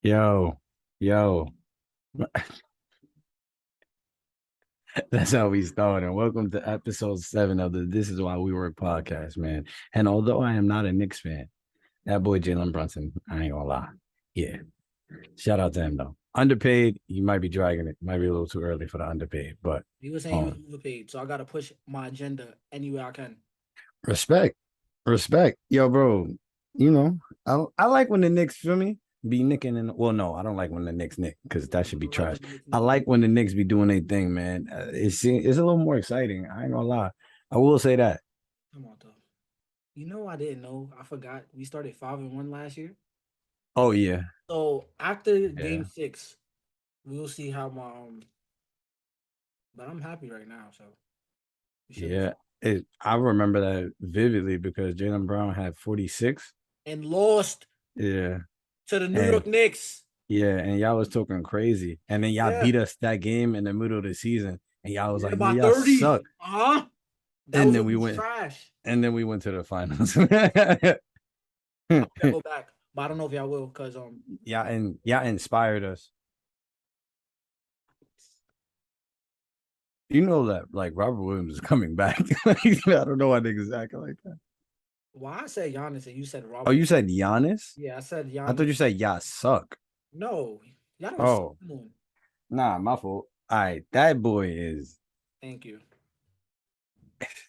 Yo, yo, that's how we start. And welcome to episode 7 of the This Is Why We Work podcast, man. And although I am not a Knicks fan, that boy Jalen Brunson, I ain't gonna lie. Yeah, shout out to him though. Underpaid, you might be dragging it. Might be a little too early for the underpaid, but He was saying he was um, overpaid, so I gotta push my agenda any way I can. respect, respect, yo, bro. You know, I like when the Knicks feel me be nicking and well, no, I don't like when the Knicks nick because that should I be don't like trash. when the I Knicks like when the Knicks be doing their thing, man. It's a little more exciting. I ain't gonna lie. I will say that. come on though. You know I didn't know. I forgot we started 5-1 last year. Oh yeah, So after game yeah, 6, we'll see how my but I'm happy right now, so we should be yeah. fine. I remember that vividly because Jalen Brown had 46. And lost Yeah, to the New and York Knicks. yeah, and y'all was talking crazy, and then y'all Yeah. beat us that game in the middle of the season, and y'all was Yeah, like, "Yeah, by y'all 30. suck," Uh-huh. That and was then when we we was went, trash. and then we went to the finals. I want to go back, but I don't know if y'all will, because Y'all inspired us. You know that like Robert Williams is coming back. Like, I don't know why niggas acting like that. why I said Giannis and you said Oh, Robert. you said Giannis? Yeah, I said I thought Giannis. you said y'all suck. No, y'all don't suck. Oh, Come on. nah, my fault. All right, that boy is Thank you.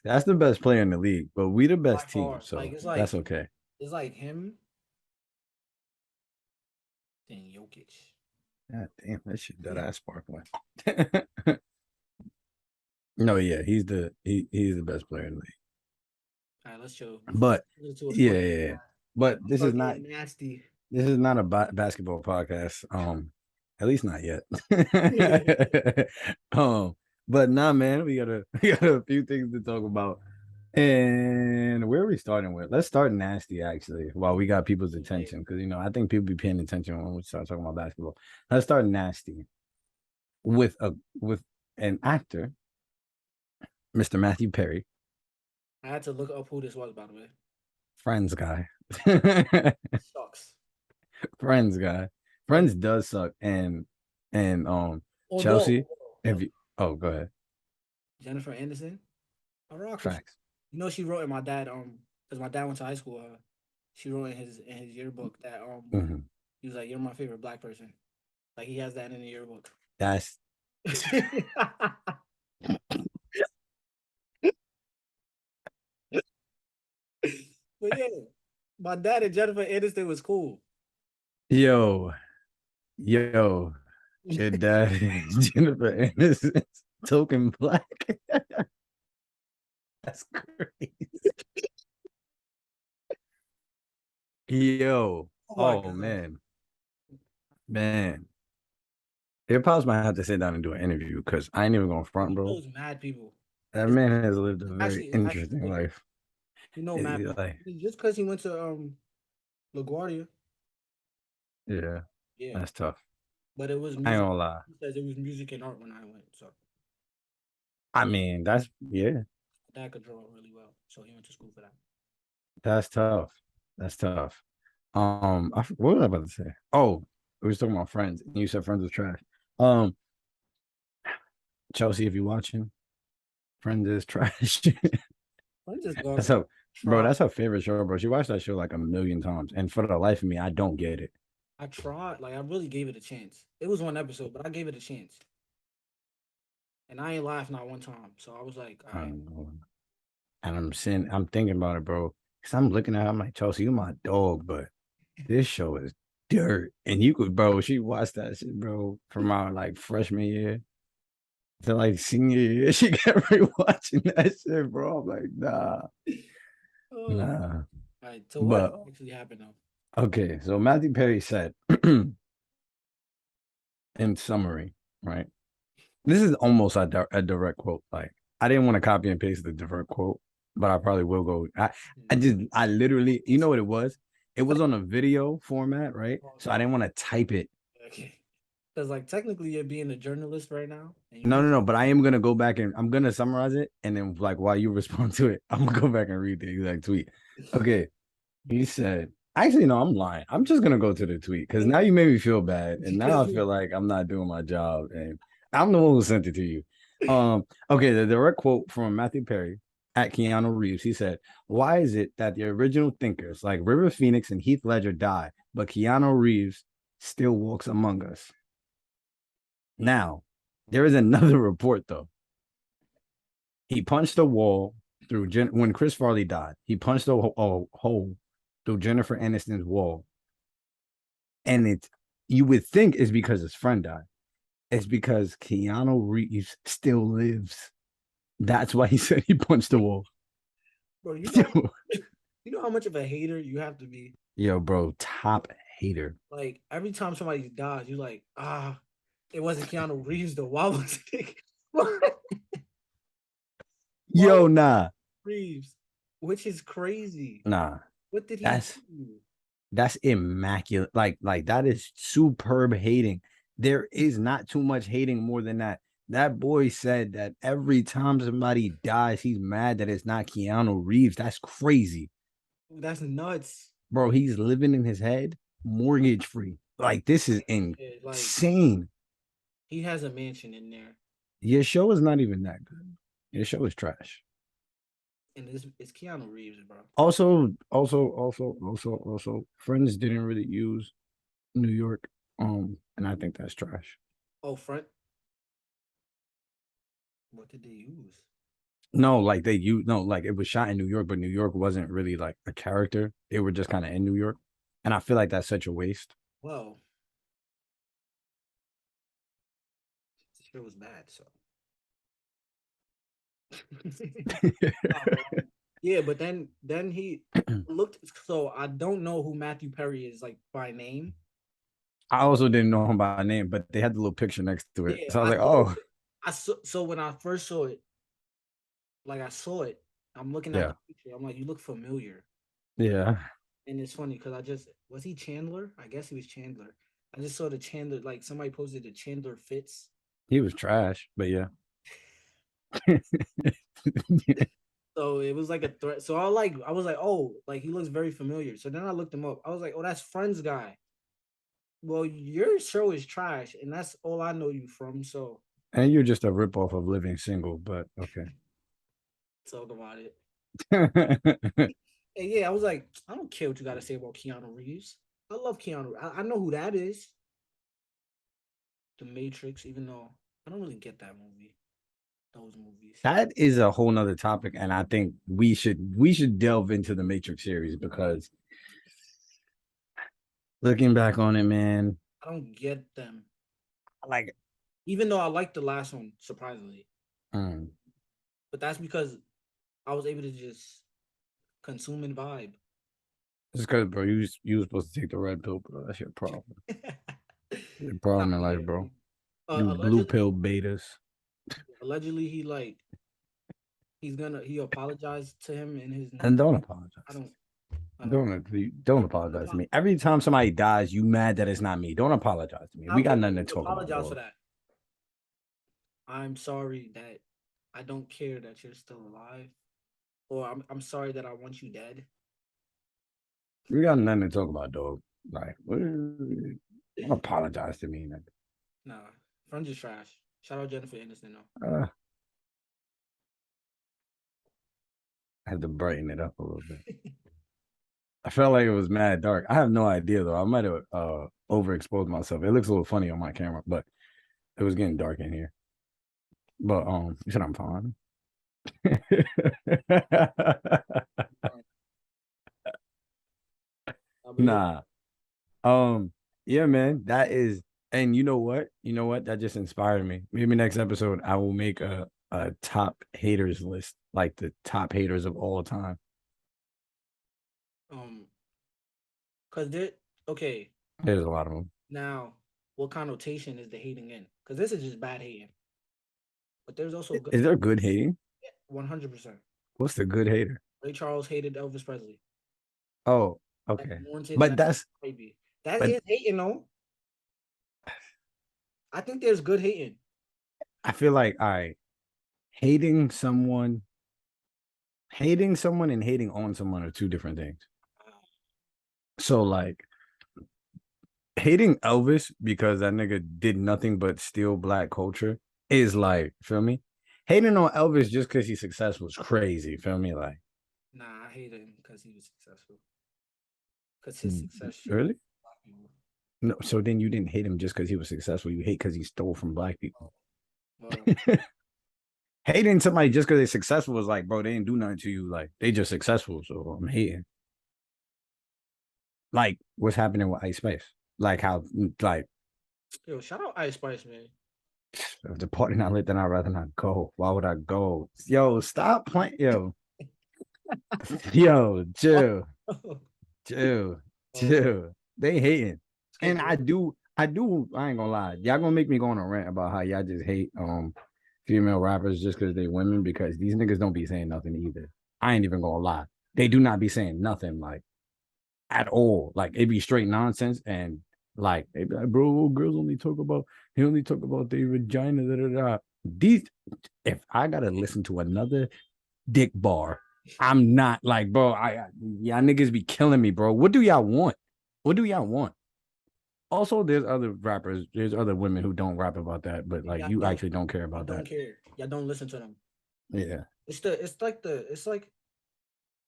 that's the best player in the league, but we the By best team, far. so that's okay. It's like him and Jokic. God damn, that shit that ass sparkling. No, yeah, he's the best player in the league. All right, let's show. But Let's to a yeah, sports. yeah, yeah. But Start getting nasty. this is not a basketball podcast. At least not yet. um, but nah, man, we got a few things to talk about. And where are we starting with? Let's start nasty actually, while we got people's Okay. attention, because I think people be paying attention when we start talking about basketball. Let's start nasty with an actor, Mr. Matthew Perry, I had to look up who this was, by the way. Friends guy, Sucks. Friends guy. But Friends does suck, and although, Chelsea. If you oh, go ahead. Jennifer Anderson, I rock with you. Facts. You know, she wrote in my dad, because my dad went to high school. She wrote in his yearbook that Mhm. he was like, "You're my favorite black person." Like he has that in the yearbook. That's But yeah, my dad and Jennifer Aniston was cool. yo, yo. Your dad is Jennifer Aniston, token black. That's crazy. Yo, Oh my oh god. man. Your pops might have to sit down and do an interview because I ain't even gonna front, He bro. knows mad people. That It's man has lived a very it's actually interesting crazy. life. You know mad people. Like, Just because he went to LaGuardia. yeah, Yeah. that's tough. But it was I ain't music. gonna lie. He says it was music and art when I went. So I mean, yeah, dad could draw really well. So he went to school for that. that's tough. That's tough. What was I about to say? Oh, we was talking about Friends. You said Friends was trash. Um, Chelsea, if you're watching, Friends is trash. I'm just gonna That's her, bro. try. That's her favorite show, bro. She watched that show like a million times, and for the life of me, I don't get it. I tried. Like I really gave it a chance. It was one episode, but I gave it a chance. And I ain't laughed not one time. So I was like, all I right. don't know. And I'm thinking about it, bro. Cause I'm looking at her, I'm like, Chelsea, you my dog, but this show is dirt. And you could, bro, she watched that shit, bro, from our like freshman year to like senior year. She kept rewatching that shit, bro. I'm like, nah, Oh. nah. All right. So what But actually happened though? okay, so Matthew Perry said, in summary, right? This is almost a direct quote. Like, I didn't want to copy and paste the direct quote, but I probably will go. I literally, you know what it was? It was on a video format, right? So I Okay. didn't want to type it. Okay. Because like technically you're being a journalist right now, and you No, need. no, no. But I am gonna go back and I'm gonna summarize it, and then like while you respond to it, I'm gonna go back and read the exact tweet. Okay, he said, Actually, no, I'm lying. I'm just gonna go to the tweet because now you made me feel bad, and now Because I feel like I'm not doing my job, and I'm the one who sent it to you. Okay, the direct quote from Matthew Perry at Keanu Reeves. He said, "Why is it that the original thinkers like River Phoenix and Heath Ledger die, but Keanu Reeves still walks among us?" Now, there is another report though. He punched a wall through when Chris Farley died. He punched a hole through Jennifer Aniston's wall, and it's you would think it's because his friend died. It's because Keanu Reeves still lives. That's why he said he punched the wall. bro, Yo, you know how much of a hater you have to be. yo, bro, top hater. Like every time somebody dies, you're like, ah, it wasn't Keanu Reeves though. Why was it? Why Yo, was nah, it Reeves? Which is crazy. nah. What did he That's do? that's immaculate. Like that is superb hating. There is not too much hating more than that. That boy said that every time somebody dies, he's mad that it's not Keanu Reeves. That's crazy. That's nuts. Bro, he's living in his head, mortgage free. Like this is Yeah, like insane. he has a mansion in there, Your show is not even that good. Your show is trash. and it's Keanu Reeves, bro. Also, Friends didn't really use New York. And I think that's trash. Oh, front. What did they use? No, like they you no, like it was shot in New York, but New York wasn't really like a character. They were just kind of in New York. And I feel like that's such a waste. Well, this shit was bad. So, nah, but, yeah, but then he looked. So I don't know who Matthew Perry is like by name. I also didn't know him by name, but they had the little picture next to it. Yeah, So I was I like, saw. oh, I saw. So when I first saw it, like I saw it, I'm looking at yeah, the picture. I'm like, you look familiar. yeah. And it's funny because I just was he Chandler? I guess he was Chandler. I just saw the Chandler, like somebody posted the Chandler fits. He was trash, but yeah. So it was like a threat. So I was like, oh, like he looks very familiar. So then I looked him up. I was like, oh, that's Friends guy. Well, your show is trash, and that's all I know you from. So And you're just a ripoff of Living Single, but okay. talk about it. And yeah, I was like, I don't care what you got to say about Keanu Reeves. I love Keanu. I know who that is. The Matrix, even though I don't really get that movie, those movies. That is a whole nother topic, and I think we should delve into the Matrix series because looking back on it, man, I don't get them. like Even though I liked the last one, surprisingly. mm, But that's because I was able to just consume and vibe. it's because bro, you were supposed to take the red pill, bro. That's your problem. Your Nah, problem in life, yeah. bro. You blue Allegedly, pill betas. allegedly, he apologized to him in his. And don't I apologize. don't. I don't. Don't apologize to me. Every time somebody dies, you mad that it's not me. Don't apologize to me. We I'm got going nothing to to talk about, apologize for dog. that. I'm sorry that I don't care that you're still alive, or I'm sorry that I want you dead. We got nothing to talk about, dog. Like, don't apologize to me. Man. Nah, Friends is trash. Shout out Jennifer Aniston though. I had to brighten it up a little bit. I felt like it was mad dark. I have no idea though. I might have overexposed myself. It looks a little funny on my camera, but it was getting dark in here. But you said I'm fine. Yeah. Nah. Yeah, man. That is, and you know what? You know what? That just inspired me. Maybe next episode I will make a top haters list, like the top haters of all time. Um, cause there. Okay, There's a lot of them. now what connotation is the hating in? Cause this is just bad hating, but there's also good. Is there good hating? 100%. What's the good hater? Ray Charles hated Elvis Presley. Oh, That okay. warranted But that that's baby. That but is hating though. I think there's good hating. I feel like all right, hating someone, hating someone and hating on someone are two different things. So like hating Elvis because that nigga did nothing but steal black culture is like, feel me? Hating on Elvis just because he's successful is crazy, feel me? Like, Nah, I hate him because he was successful. Because his success showed really? black people. No, so then you didn't hate him just because he was successful. You hate because he stole from black people. Well, Hating somebody just because they're successful is like, bro, they didn't do nothing to you. Like, they just successful. So I'm hating. Like, what's happening with Ice Spice? Like, how, like, yo, shout out Ice Spice, man. if the party not lit, then I'd rather not go. Why would I go? Yo, stop playing. Yo, chill, chill, Oh, chill. They hating. skip And it. I ain't gonna lie. Y'all gonna make me go on a rant about how y'all just hate female rappers just because they women, because these niggas don't be saying nothing either. I ain't even gonna lie. They do not be saying nothing like at all. Like it be straight nonsense and like they be like, bro, girls only talk about he only talk about their vagina. Da, da, da. These if I gotta listen to another dick bar, I'm not like, bro. Y'all niggas be killing me, bro. What do y'all want? What do y'all want? Also, there's other rappers, there's other women who don't rap about that, but like Y'all you don't, actually don't care y'all about don't that. care. Y'all don't listen to them. Yeah. It's like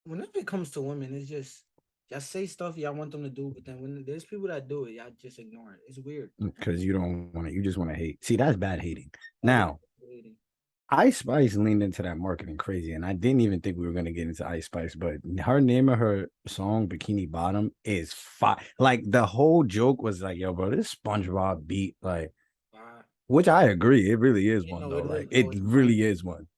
when it comes to women, it's just y'all say stuff y'all want them to do, but then when there's people that do it, y'all just ignore it. It's weird. Because you don't want to, you just want to hate. See, that's bad hating. That is Now, hating. Ice Spice leaned into that marketing crazy, and I didn't even think we were gonna get into Ice Spice, but her name of her song "Bikini Bottom" is fire. Like the whole joke was like, "Yo, bro, this SpongeBob beat," like, Uh, which I agree, it really is yeah, one no, though. it Like, is. it No, it's fire. really is one.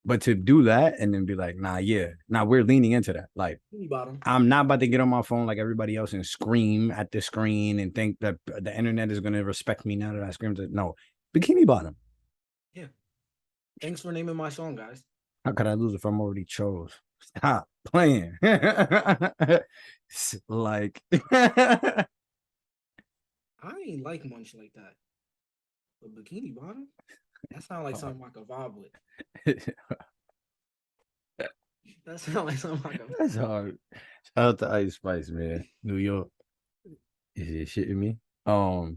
But to do that and then be like, "Nah, yeah, nah, we're leaning into that." Like, Bikini Bottom. I'm not about to get on my phone like everybody else and scream at the screen and think that the internet is gonna respect me now that I screamed it. No, Bikini Bottom. Yeah. Thanks for naming my song, guys. How could I lose if I'm already chose? Stop playing. Like, I ain't like Munch like that. But Bikini Bottom? That sounds like something I could vibe with. That sounds like something I could. that's hard. Shout out to Ice Spice, man. New York. Is it shitting me? What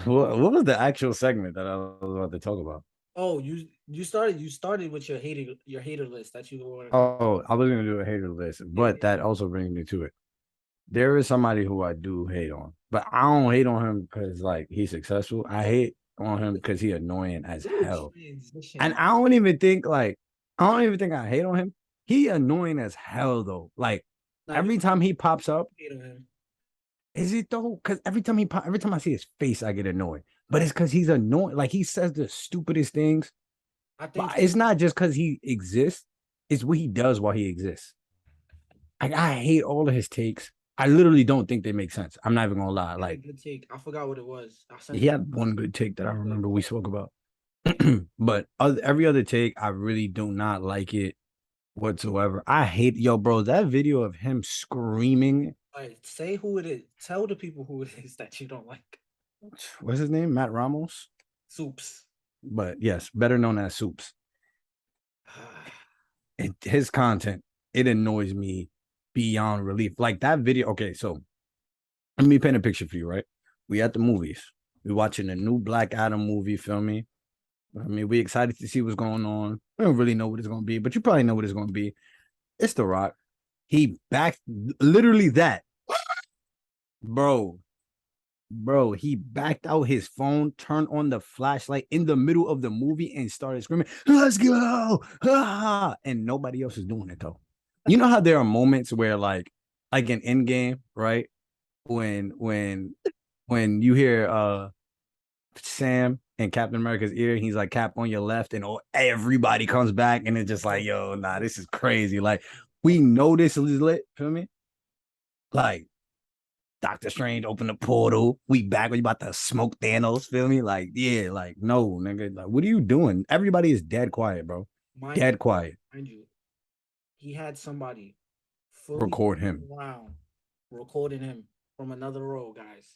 was the actual segment that I was about to talk about? Oh, you started with your hater list that you were gonna. Oh, I was gonna do a hater list, Yeah, but that also brings me to it. There is somebody who I do hate on, but I don't hate on him because like he's successful. I hate on him because he annoying as little hell. And transition. I don't even think I hate on him. He annoying as hell though. Like Now you every time he pops up, hate on him. is it though? Because every time I see his face, I get annoyed. But I it's because he's annoying. Like he says the stupidest things. I think But it's not just because he exists. It's what he does while he exists. Like I hate all of his takes. I literally don't think they make sense. I'm not even gonna lie. he had a Like good take. I forgot what it was. I sent he it. had one good take that I remember we spoke about. Yeah. But every other take, I really do not like it whatsoever. I hate bro. That video of him screaming. All right, say who it is. Tell the people who it is that you don't like. What's his name? Matt Ramos. Supes. But yes, better known as Supes. His content, it annoys me beyond relief. Like that video. Okay, so let me paint a picture for you, right? We at the movies. We watching a new Black Adam movie. Feel me? I mean, we excited to see what's going on. We don't really know what it's gonna be, but you probably know what it's gonna be. It's The Rock. He backed literally that, bro. Bro, he backed out his phone, turned on the flashlight in the middle of the movie, and started screaming, "Let's go!" Ah! And nobody else is doing it though. You know how there are moments where, like in Endgame, right? When you hear Sam in Captain America's ear, he's like, "Cap on your left," and everybody comes back, and it's just like, "Yo, nah, this is crazy." Like we know this is lit. Feel me? Like Doctor Strange opened the portal. We back. We about to smoke Thanos. Feel me? Like, yeah, like, no, nigga. Like, what are you doing? Everybody is dead quiet, bro. mind you, Dead quiet. mind you, he had somebody fully Record him. around recording him from another row, guys.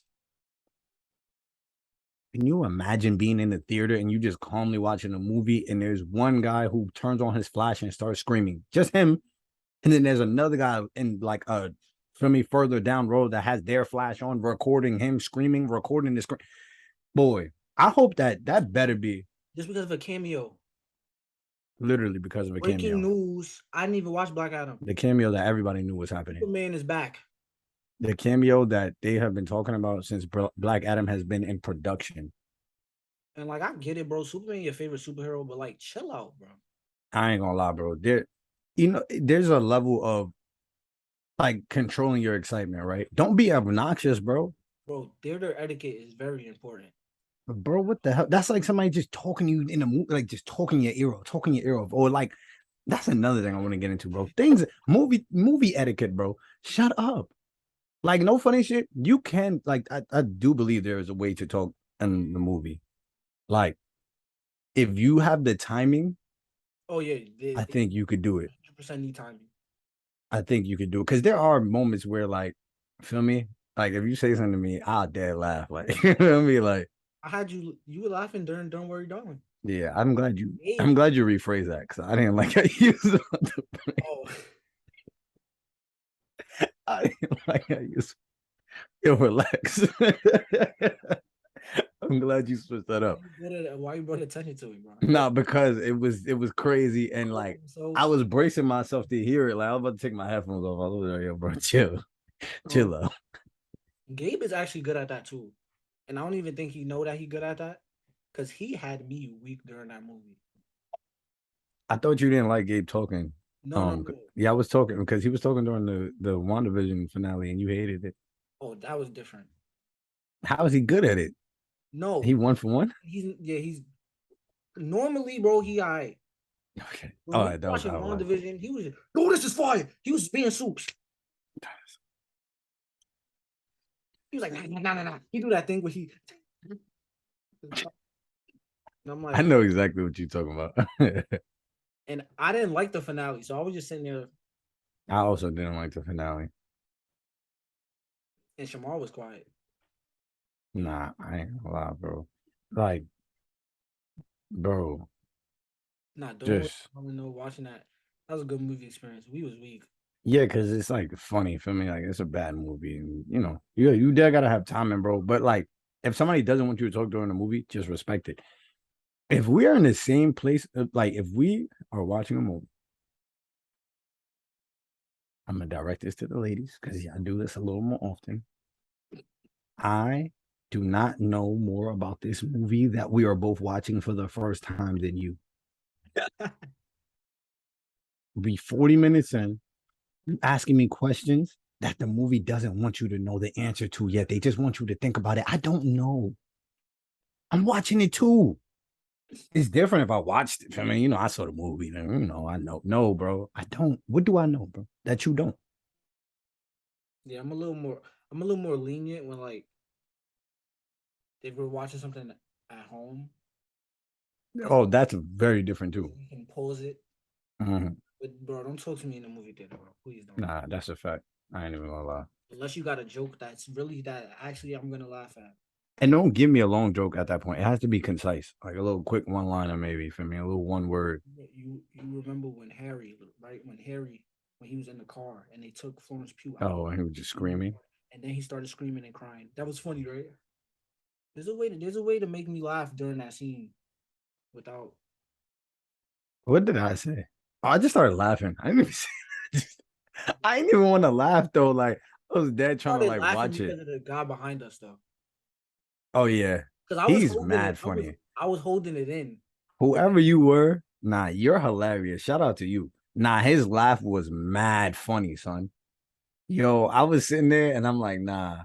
Can you imagine being in the theater and you just calmly watching a movie and there's one guy who turns on his flash and starts screaming? Just him. And then there's another guy in like a feel me, further down road that has their flash on, recording him screaming, recording the screen. Boy, I hope that better be Just because of a cameo. literally because of a Breaking cameo. news. I didn't even watch Black Adam. The cameo that everybody knew was happening. Superman is back. The cameo that they have been talking about since Black Adam has been in production. And like I get it, bro. Superman your favorite superhero, but like chill out, bro. I ain't gonna lie, bro. There's a level of like controlling your excitement, right? Don't be obnoxious, bro. Bro, theater etiquette is very important. Bro, what the hell? That's like somebody just talking to you in a movie, like just talking your ear off, talking your ear off, or like that's another thing I want to get into, bro. Things movie etiquette, bro. Shut up. Like no funny shit. You can like I do believe there is a way to talk in the movie. Like if you have the timing, Oh yeah, I they think you could do it. 100% need timing. I think you could do it because there are moments where like, feel me? Like if you say something to me, I'll dead laugh. Like you know what I mean? Like I had you were laughing during Don't Worry Darling. yeah, I'm glad you Gabe. I'm glad you rephrased that because I didn't like how you used it. Oh, I didn't like how you used it. Relax. I'm glad you switched that up. why you brought attention to it, bro? Nah, because it was crazy and like So I was bracing myself to hear it. Like I was about to take my headphones off. I was like, yo, bro, chill out. Gabe is actually good at that too. And I don't even think he know that he good at that. Cause he had me weak during that movie. I thought you didn't like Gabe talking. No. Yeah, I was talking because he was talking during the WandaVision finale and you hated it. Oh, that was different. How is he good at it? He No, 1 for 1? he's normally, bro, he alright. Okay. When All we right, that was watching out of line. WandaVision, he was no, this is fire. He was being Supes. He was like, nah. He do that thing where he and I'm I like, know exactly what you're talking about. and I didn't like the finale, so I was just sitting there I also didn't like the finale. and Shamar was quiet. Nah, I ain't gonna lie, bro. Like, bro, Nah, don't worry. just I don't know watching that. That was a good movie experience. We was weak. yeah, because it's like funny for me. Like, it's a bad movie, and you dare gotta have timing, bro. But like, if somebody doesn't want you to talk during the movie, just respect it. If we are in the same place, like if we are watching a movie, I'm gonna direct this to the ladies because I do this a little more often. I do not know more about this movie that we are both watching for the first time than you. Be 40 minutes in, you asking me questions that the movie doesn't want you to know the answer to yet. They just want you to think about it. I don't know. I'm watching it too. It's different if I watched it. I mean, I saw the movie. Then, I know. No, bro. I don't. What do I know, bro? That you don't. Yeah, I'm a little more lenient when like if we're watching something at home because Oh, that's very different too. we can pause it. Mhm. But bro, don't talk to me in the movie theater, bro. Please don't. Nah, that's a fact. I ain't even gonna lie. Unless you got a joke that's really that actually I'm gonna laugh at. And don't give me a long joke at that point. It has to be concise, like a little quick one liner, maybe for me, a little one word. You remember when Harry, right? When he was in the car and they took Florence Pugh out Oh, and he was just screaming. and then he started screaming and crying. That was funny, right? There's a way to make me laugh during that scene without What did I say? Oh, I just started laughing. I didn't even say I didn't even want to laugh though. Like I was dead trying to started like laughing watch it. because of the guy behind us though. Oh yeah. Because I was He's holding it. mad I was funny. I was holding it in. Whoever you were, nah, you're hilarious. Shout out to you. Nah, his laugh was mad funny, son. Yo, I was sitting there and I'm like, nah,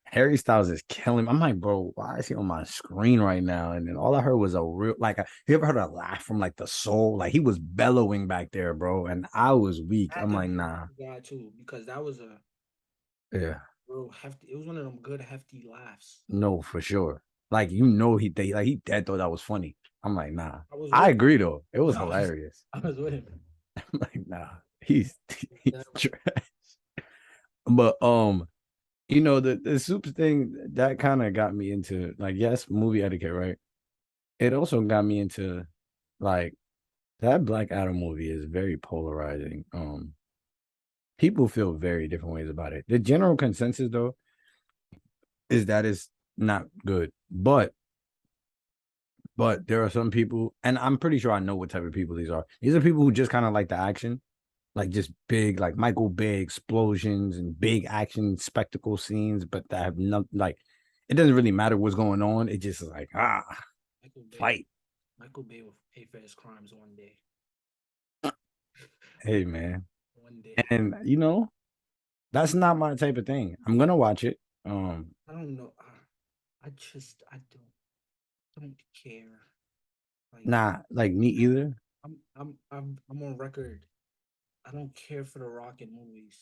Harry Styles is killing me. I'm like, bro, why is he on my screen right now? And then all I heard was a real, like, you ever heard a laugh from like the soul? Like he was bellowing back there, bro. And I was weak. I had I'm to like, be nah, a guy too because that was a yeah, real hefty. It was one of them good hefty laughs. no, for sure. Like, he dead thought that was funny. I'm like, nah. I was I with him. agree though. It was I was, hilarious. I was with him. I'm like, nah, he's trash. But the soups thing that kind of got me into like yes, movie etiquette, right? It also got me into like that Black Adam movie is very polarizing. people feel very different ways about it. The general consensus though is that it's not good. But there are some people, and I'm pretty sure I know what type of people these are. These are people who just kind of like the action, like just big, like Michael Bay explosions and big action spectacle scenes, but that have no like it doesn't really matter what's going on. It just is like Michael Bay. fight. Michael Bay will pay for his crimes one day. Hey man. One day. And that's not my type of thing. I'm gonna watch it. I don't know. I don't care. Like Nah, like me either. I'm on record. I don't care for the Rock in movies.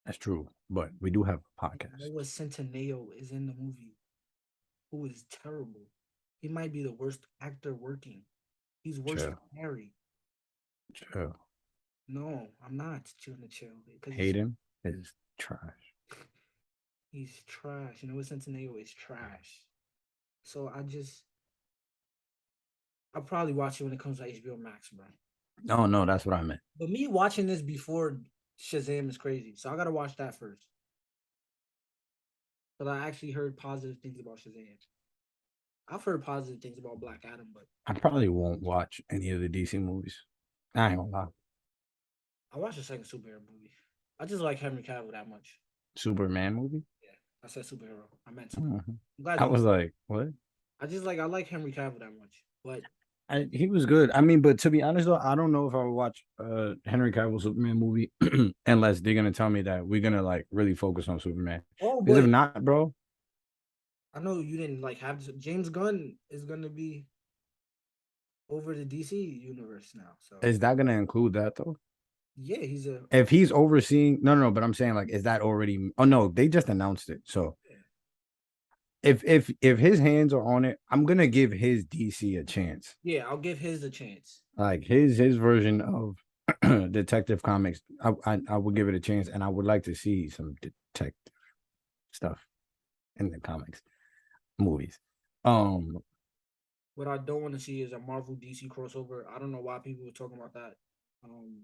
That's true. But we do have a Like podcast. Noah Centineo is in the movie, who is terrible. He might be the worst actor working. He's worse than Chill. Harry. Chill. No, I'm not chilling to chill because Hayden is trash. he's trash. Noah Centineo is trash. So I'll probably watch it when it comes to HBO Max, bro. Oh no, that's what I meant. But me watching this before Shazam is crazy. So I gotta watch that first. But I actually heard positive things about Shazam. I've heard positive things about Black Adam, but I probably won't watch any of the DC movies. I ain't gonna lie. I watched the second superhero movie. I just like Henry Cavill that much. Superman movie. Yeah, I said superhero. I meant superhero. Mhm. I'm glad I you was got. like, what? I like Henry Cavill that much, but He was good. I mean, but to be honest though, I don't know if I would watch Henry Cavill Superman movie unless they're gonna tell me that we're gonna like really focus on Superman. oh, Because if but not, bro, I know you didn't like have this. James Gunn is gonna be over the DC universe now. So is that gonna include that though? yeah, he's a If he's overseeing, no, but I'm saying like, is that already? Oh no, they just announced it. So yeah. if his hands are on it, I'm gonna give his DC a chance. Yeah, I'll give his a chance. Like his version of Detective Comics, I would give it a chance, and I would like to see some detective stuff in the comics movies. Um, What I don't want to see is a Marvel DC crossover. I don't know why people were talking about that. Um,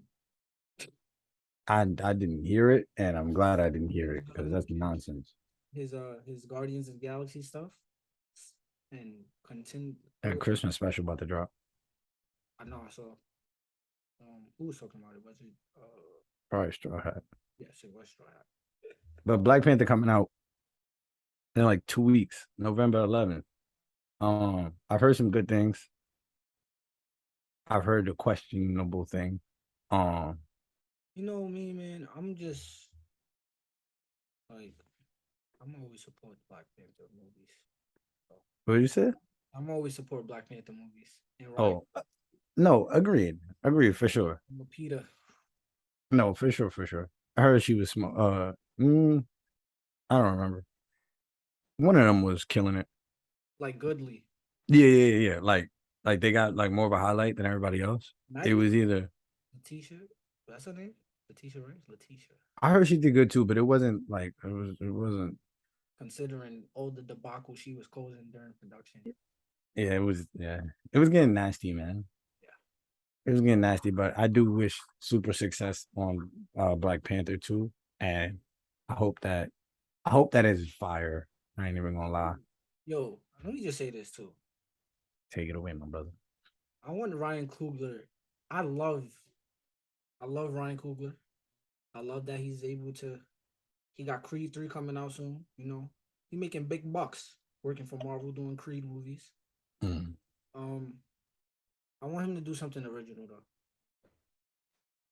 I didn't hear it, and I'm glad I didn't hear it because that's nonsense. his Guardians of the Galaxy stuff and continue. A Christmas special about to drop. I know I saw. Who was talking about it? Was it? Probably Straw Hat. Yes, it was Straw Hat. But Black Panther coming out in like 2 weeks, November 11th. I've heard some good things. I've heard the questionable thing. Um, You know me, man. I'm just like I'm always support Black Panther movies. So, what did you say? I'm always support Black Panther movies. And right, Oh, no, agreed for sure. Lupita, No, for sure. I heard she was small. I don't remember. One of them was killing it. like Goodly, Yeah. Like they got like more of a highlight than everybody else. It Maggie, was either Letitia. That's her name. Letitia, right? Letitia. I heard she did good too, but it wasn't like it wasn't. Considering all the debacle she was causing during production. Yeah, it was getting nasty, man. Yeah. It was getting nasty, but I do wish super success on Black Panther too, and I hope that I hope that is fire. I ain't even gonna lie. Yo, let me just say this too. Take it away, my brother. I want Ryan Coogler. I love, I love Ryan Coogler. I love that he's able to. He got Creed 3 coming out soon. You know, he making big bucks working for Marvel doing Creed movies. Mm. Um, I want him to do something original though,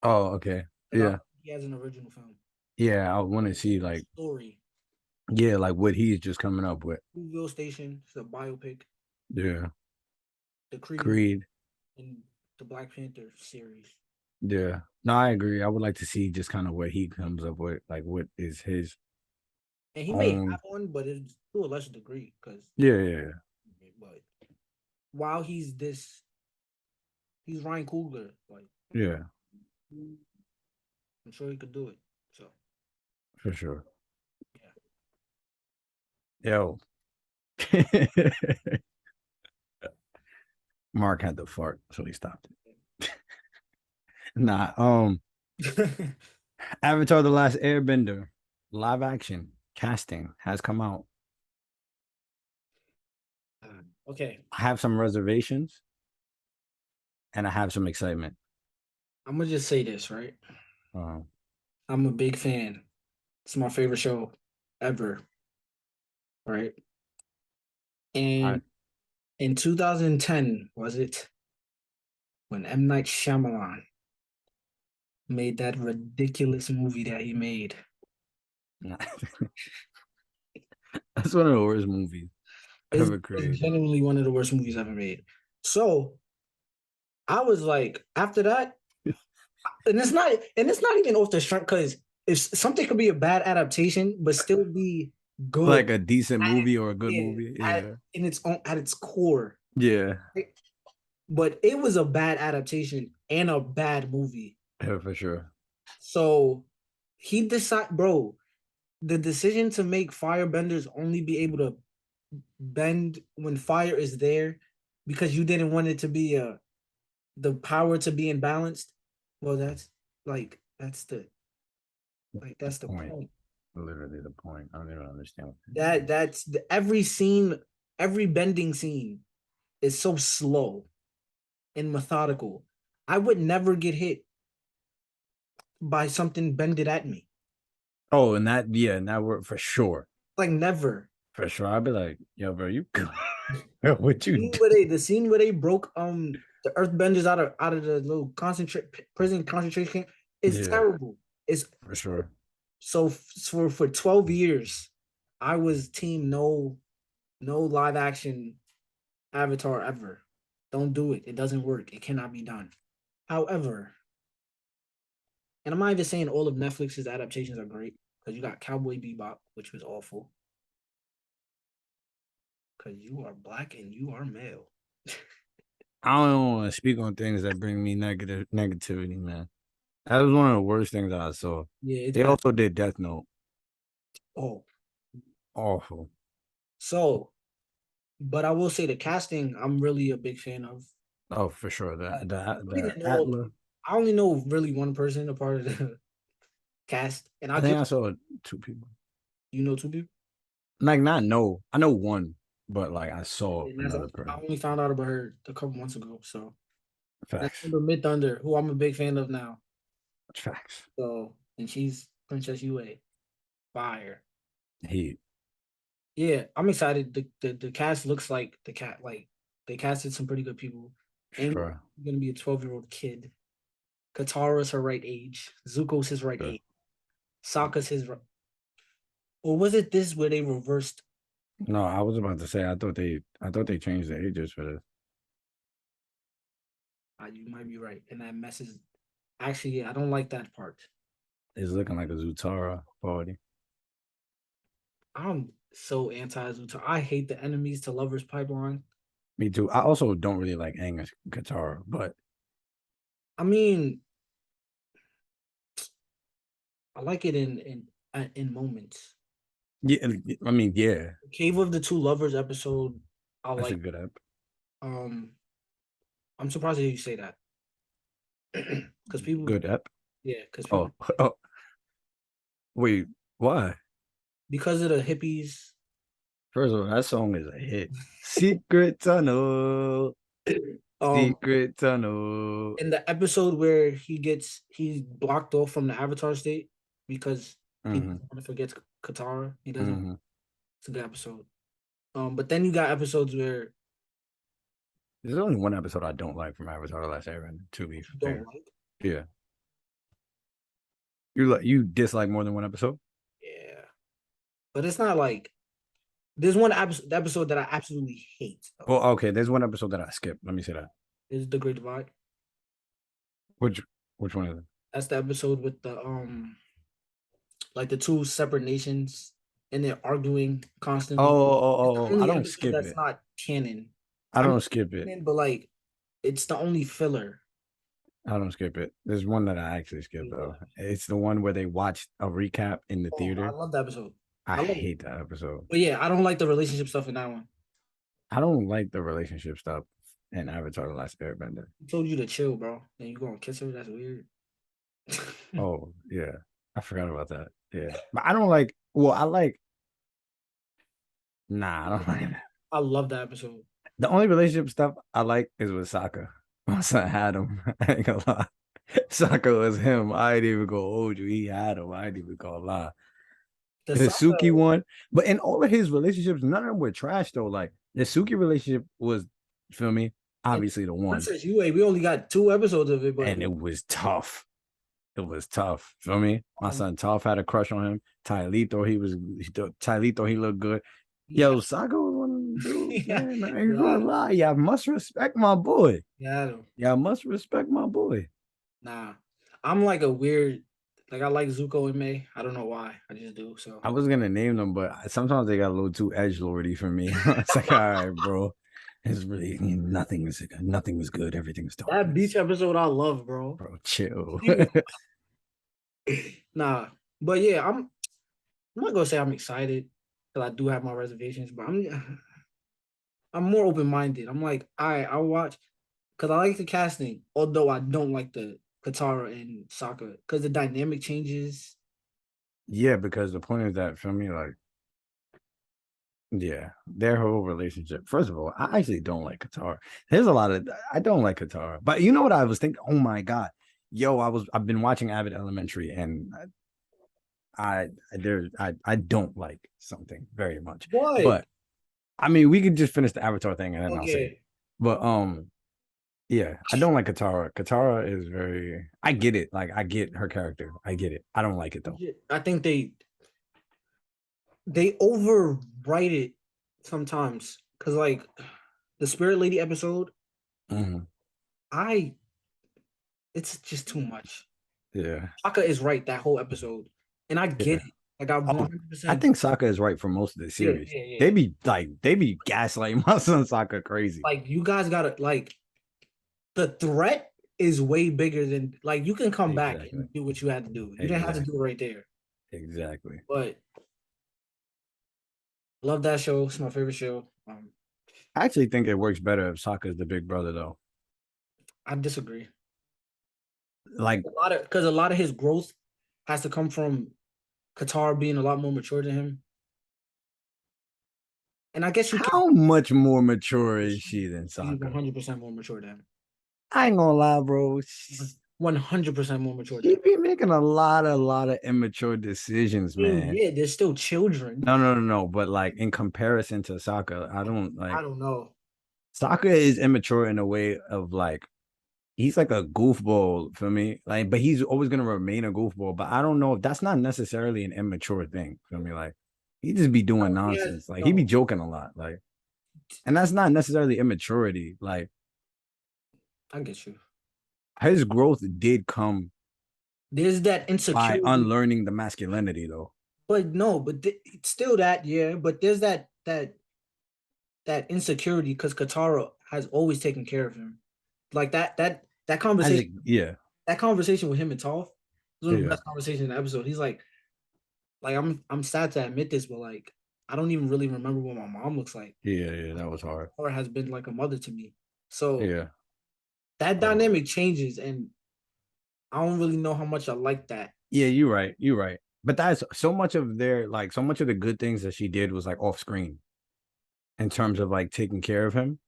Oh, okay. because I Yeah. don't think he has an original film. Yeah, I want to see like Story. yeah, like what he's just coming up with. Whoville Station. It's a biopic. Yeah. The Creed movie Creed. and the Black Panther series. Yeah. No, I agree. I would like to see just kind of what he comes up with, like what is his And he may own. have one, but it's to a lesser degree. Because, Yeah. but while he's Ryan Coogler. Like Yeah, I'm sure he could do it. So for sure. yeah. Yo. Mark had the fart, so he stopped it. Nah, Avatar: The Last Airbender, live action casting has come out. Okay, I have some reservations and I have some excitement. I'm gonna just say this, right? Uh, I'm a big fan. It's my favorite show ever, right? I And in 2010, was it when M. Night Shyamalan made that ridiculous movie that he made? that's one of the worst movies ever It's created. genuinely one of the worst movies ever made. So I was like, after that, and it's not even off the strength because if something could be a bad adaptation but still be good Like a decent at, movie or a good yeah, movie. Yeah. in its own at its core. Yeah. Right? But it was a bad adaptation and a bad movie. Yeah, for sure. So he decided, bro, the decision to make firebenders only be able to bend when fire is there because you didn't want it to be the power to be imbalanced. Well, that's the Point. point. Literally the point. I don't even understand. Every scene, every bending scene is so slow and methodical. I would never get hit by something bended at me. Oh, and that, yeah, and that word for sure. Like never. For sure. I'd be like, yo, bro, you what you do? The scene where they broke the earthbenders out of the little concentrate prison concentration camp is Yeah, terrible. It's for sure. so for 12 years, I was team no live action Avatar ever. Don't do it. It doesn't work. It cannot be done. However, and I'm not even saying all of Netflix's adaptations are great because you got Cowboy Bebop, which was awful. Because you are black and you are male. I don't want to speak on things that bring me negativity, man. That was one of the worst things I saw. Yeah, it's They bad. also did Death Note. Oh, Awful. so, but I will say the casting, I'm really a big fan of. Oh, for sure. I don't The even know. ATLA. I only know really one person a part of the cast, and I I'll think give I saw two people. you know two people. Like not know. I know one, but like I saw And another I person. only found out about her a couple months ago. So that's Facts. Amber Mid Thunder, who I'm a big fan of now. Facts. So and she's Princess UA. Fire. He Yeah, I'm excited. The cast looks like the cat like they casted some pretty good people. And sure. gonna be a 12-year-old kid. Katara's her right age. Zuko's his right Good. age. Sokka's his right. Or was it this where they reversed? No, I was about to say I thought they changed the ages for this. You might be right. And that messes. Actually, yeah, I don't like that part. It's looking like a Zutara party. I'm so anti Zuta. I hate the enemies to lovers pipeline. Me too. I also don't really like Anger's Katara, but I mean, I like it in moments. yeah, I mean, yeah, Cave of the Two Lovers episode, I that's a like. good app. Um, I'm surprised that you say that because people, Good app. yeah, because people Oh, oh, wait, why? because of the hippies. First of all, that song is a hit. Secret Tunnel, Um, Secret Tunnel. in the episode where he's blocked off from the Avatar state because he Mm-hmm, doesn't want to forget Katara. He doesn't. mm-hmm. It's a good episode. But then you got episodes where There's only one episode I don't like from Avatar: The Last Airbender. To be you don't fair, like. yeah, you dislike more than one episode. Yeah, but it's not like there's one episode that I absolutely hate. Though. Well, okay, there's one episode that I skipped. Let me say that. Is the Great Divide. Which which one is it? That's the episode with the like the two separate nations and they're arguing constantly. It's the I only don't episode skip that's it. not canon. I I mean, don't skip it. canon, but like it's the only filler. I don't skip it. There's one that I actually skip though. It's the one where they watched a recap in the Oh, I theater. love that episode. I I love it. hate that episode. But yeah, I don't like the relationship stuff in that one. I don't like the relationship stuff in Avatar: The Last Airbender. I told you to chill, bro. Then you gonna kiss her? That's weird. Oh yeah, I forgot about that. Yeah, but I don't like. Well, I like. Nah, I don't like that. I love that episode. The only relationship stuff I like is with Sokka. My son had him. I ain't gonna lie. Sokka was him. I ain't even gonna hold you. He had him. I ain't even gonna lie. The The Sokka, Suki one, but in all of his relationships, none of them were trash though. Like the Suki relationship was, feel me, and obviously the one, Princess Yue, we only got 2 episodes of it, but and it was tough. It was tough. Feel me? My um, son Toph had a crush on him. Ty Lee thought Ty Lee thought he looked good. yeah, Yo, Sokka was one of them dudes, yeah, man. I ain't yeah, gonna lie. Y'all must respect my boy. yeah. Y'all must respect my boy. Nah, I'm like a weird. Like I like Zuko and May. I don't know why. I just do. So I was gonna name them, but sometimes they got a little too edge lordy for me. It's like, all right, bro. It's really nothing is good. Everything's that darkness. beach episode, I love, bro. Bro, chill. Nah, but yeah, I'm not gonna say I'm excited because I do have my reservations, but I'm more open minded. I'm like, I'll watch because I like the casting, although I don't like the Katara and Sokka because the dynamic changes. Yeah, because the point is that for me, like, yeah, their whole relationship. First of all, I actually don't like Qatar. There's a lot of I don't like Qatar, but you know what I was thinking? Oh my god, yo, I've been watching Abbott Elementary, and I don't like something very much. What? But I mean, we could just finish the Avatar thing, and then I'll say it. Okay. But yeah, I don't like Katara. Katara is very. I get it. Like I get her character. I get it. I don't like it though. Yeah, I think they overwrite it sometimes because like the Spirit Lady episode, Mhm. I it's just too much. Yeah, Sokka is right that whole episode, and I get yeah. it. Like I Oh, I 100% think Sokka is right for most of the yeah, series. yeah, yeah. They be gaslighting my son Sokka crazy. Like you guys gotta like the threat is way bigger than like you can come back Exactly. and do what you had to do. You didn't have to do it Exactly. right there. Exactly. But love that show. It's my favorite show. I actually think it works better if Sokka is the big brother though. I disagree. Like A lot of his growth has to come from Qatar being a lot more mature than him. And I guess you can how much more mature is she than she's Sokka? 100% more mature than him. I ain't gonna lie, bro. 100% more mature than She him. be making a lot of immature decisions, I mean, man. yeah, they're still children. No. But like in comparison to Sokka, I don't I like don't know. Sokka is immature in a way of like he's like a goofball for me. Like, but he's always gonna remain a goofball. But I don't know if that's not necessarily an immature thing for me. Like, he just be doing Yeah, nonsense. Like, he be no, joking a lot. Like, and that's not necessarily immaturity. Like, I get you. his growth did come There's that by insecurity, unlearning the masculinity, though. but no, it's still that, yeah. But there's that insecurity because Katara has always taken care of him. Like that As conversation, it, yeah, that conversation with him and Toph was one of the yeah, best conversations in the episode. He's like I'm sad to admit this, but like I don't even really remember what my mom looks like. yeah. That was hard. Or has been like a mother to me. So Yeah. that Um. dynamic changes, and I don't really know how much I like that. Yeah, you're right. You're right. But that's so much of their like so much of the good things that she did was like off screen in terms of like taking care of him.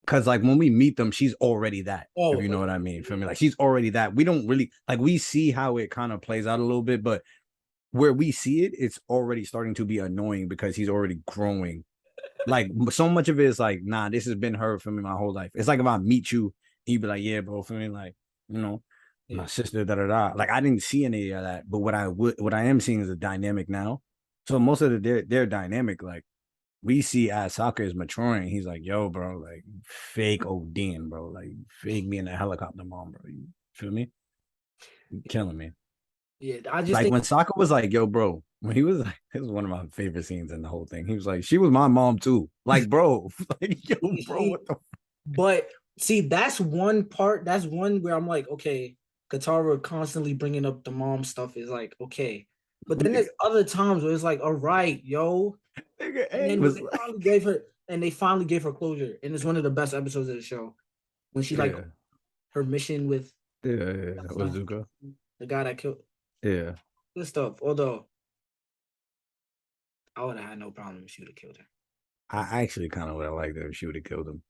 Cause like when we meet them, she's already that, if Oh, you know what I mean. For me, like she's already that. We don't really like we see how it kind of plays out a little bit, but where we see it, it's already starting to be annoying because he's already growing. Like so much of it is like, nah, this has been her for me my whole life. It's like if I meet you, you'd be like, yeah, bro, for me, like, you know, yeah. my sister, da da da. Like I didn't see any of that, but what I am seeing is a dynamic now. So most of their dynamic, like we see as soccer is maturing, he's like, yo, bro, like fake ODing, bro. Like fake being a helicopter mom, bro. You feel me? You killing me. Yeah, I just Like think when Sokka was like, yo, bro, when he was like, this was one of my favorite scenes in the whole thing. He was like, she was my mom too. Like, bro, like, yo, bro, he, what the but see, that's one part. That's one where I'm like, okay, Katara constantly bringing up the mom stuff is like, okay. But then there's nigga, other times where it's like, all right, yo. nigga And A then when was they like, finally gave her, and they finally gave her closure, and it's one of the best episodes of the show when she like yeah, her mission with yeah, with Zuko. the guy that killed. Yeah. Good stuff. Although I would have had no problem if she would have killed him. I actually kind of would have liked it if she would have killed him.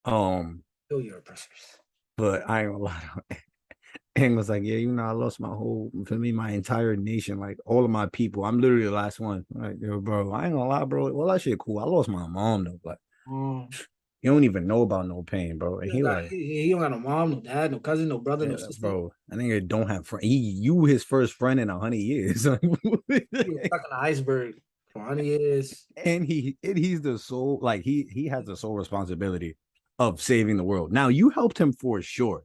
Um, Kill your oppressors. but I ain't gonna lie to him. And was like, yeah, I lost my whole, for me, my entire nation, like all of my people. I'm literally the last one. Like, yo, bro, I ain't gonna lie, bro. Well, that shit cool. I lost my mom though, but Um, you don't even know about no pain, bro. And he like, he don't got no mom, no dad, no cousin, no brother, no yeah, sister. bro. I think it don't have friend. You his first friend in 100 years. He was stuck in an iceberg for 100 years. And he's the sole, like he has the sole responsibility of saving the world. Now you helped him for sure,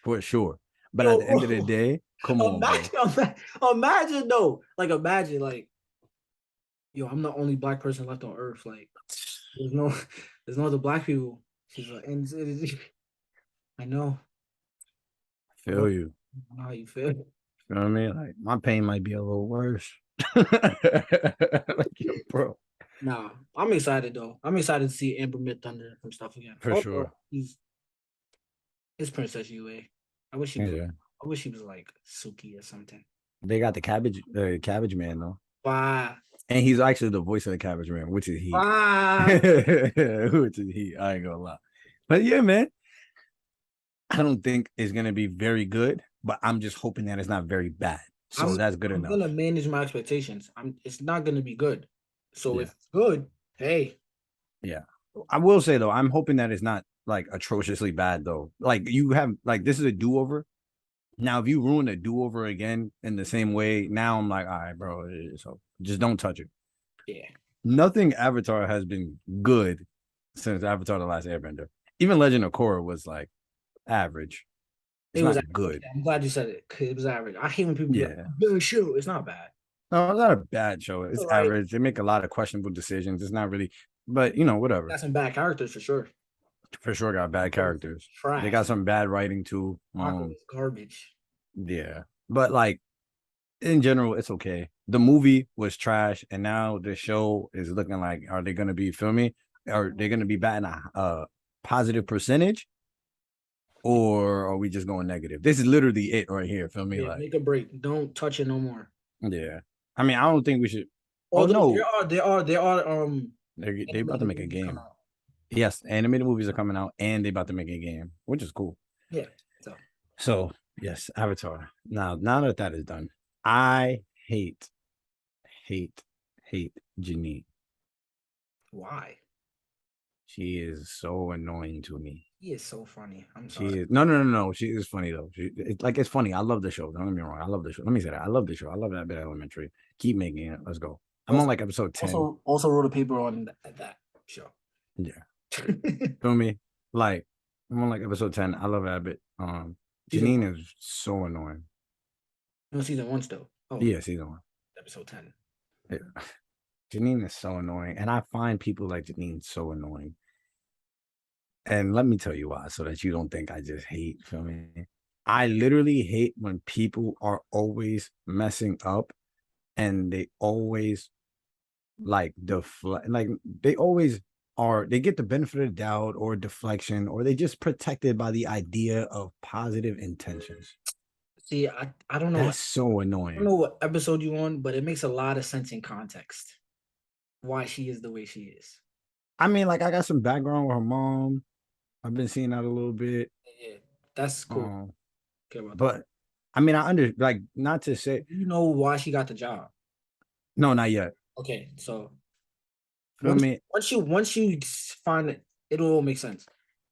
for sure. But at Yo, the end of the bro, day, come on, bro. imagine though, like imagine like, yo, I'm the only black person left on Earth. Like, there's no, there's no other black people. She's like, and I know, bro, Feel you. I know how you feel. You know what I mean? Like my pain might be a little worse. Like, yo, bro, Nah, I'm excited though. I'm excited to see Amber Mid Thunder and stuff again. for Also, sure. it's Princess UA. I wish she was. Yeah. I wish she was like Suki or something. They got the cabbage man though. Why? And he's actually the voice of the cabbage man, which is he. Why? Which is he. I ain't gonna lie. But yeah, man. I don't think it's gonna be very good, but I'm just hoping that it's not very bad. So that's good I'm enough. gonna manage my expectations. It's not gonna be good. So Yeah. if it's good, hey, Yeah. I will say though, I'm hoping that it's not like atrociously bad though. Like you have like this is a do-over. Now, if you ruin a do-over again in the same way, now I'm like, all right, bro. So just don't touch it. yeah. Nothing Avatar has been good since Avatar: The Last Airbender. Even Legend of Korra was like average. It's It was not average. good. Okay, I'm glad you said it. 'Cause it was average. I hate when people be like, Yeah. "Good show." It's not bad. No, it's not a bad show. It's All right. average. They make a lot of questionable decisions. It's not really, but whatever. Got some bad characters for sure. For sure got bad Mako is characters. They got trash. some bad writing too. Mako is garbage. Yeah. But like in general, it's okay. The movie was trash, and now the show is looking like, are they gonna be filming? Are they gonna be batting a positive percentage? Or are we just going negative? This is literally it right here. Feel me? Yeah, Like, make a break. Don't touch it no more. yeah. I mean, I don't think we should. Oh Although no, there are they about to animated make a movies come game. out. Yes, animated movies are coming out, and they about to make a game, which is cool. Yeah. So So yes, Avatar. Now that that is done, I hate, hate Janine. why? She is so annoying to me. He is so funny. I'm She sorry. is no. She is funny though. It's funny. I love the show. Don't get me wrong. I love the show. Let me say that. I love the show. I love that bit elementary. Keep making it. Let's go. I'm on Also, like episode 10. also wrote a paper on that show. Yeah. Feel me? Like I'm on like episode 10. I love Abbott. Season one. Janine is so annoying. No, season one still. Oh, Yeah, season one. episode 10. Yeah. Janine is so annoying. And I find people like Janine so annoying. And let me tell you why, so that you don't think I just hate. Feel me? I literally hate when people are always messing up and they always like deflect, like they always are, they get the benefit of the doubt or deflection, or they just protected by the idea of positive intentions. See, I don't know That's what so I don't annoying. know what episode you on, but it makes a lot of sense in context why she is the way she is. I mean, like I got some background with her mom. I've been seeing that a little bit. Yeah, that's cool. Um, Care about that. but I mean, I under like not to say You know why she got the job. no, not yet. Okay, so Feel me? once you find it, it'll all make sense.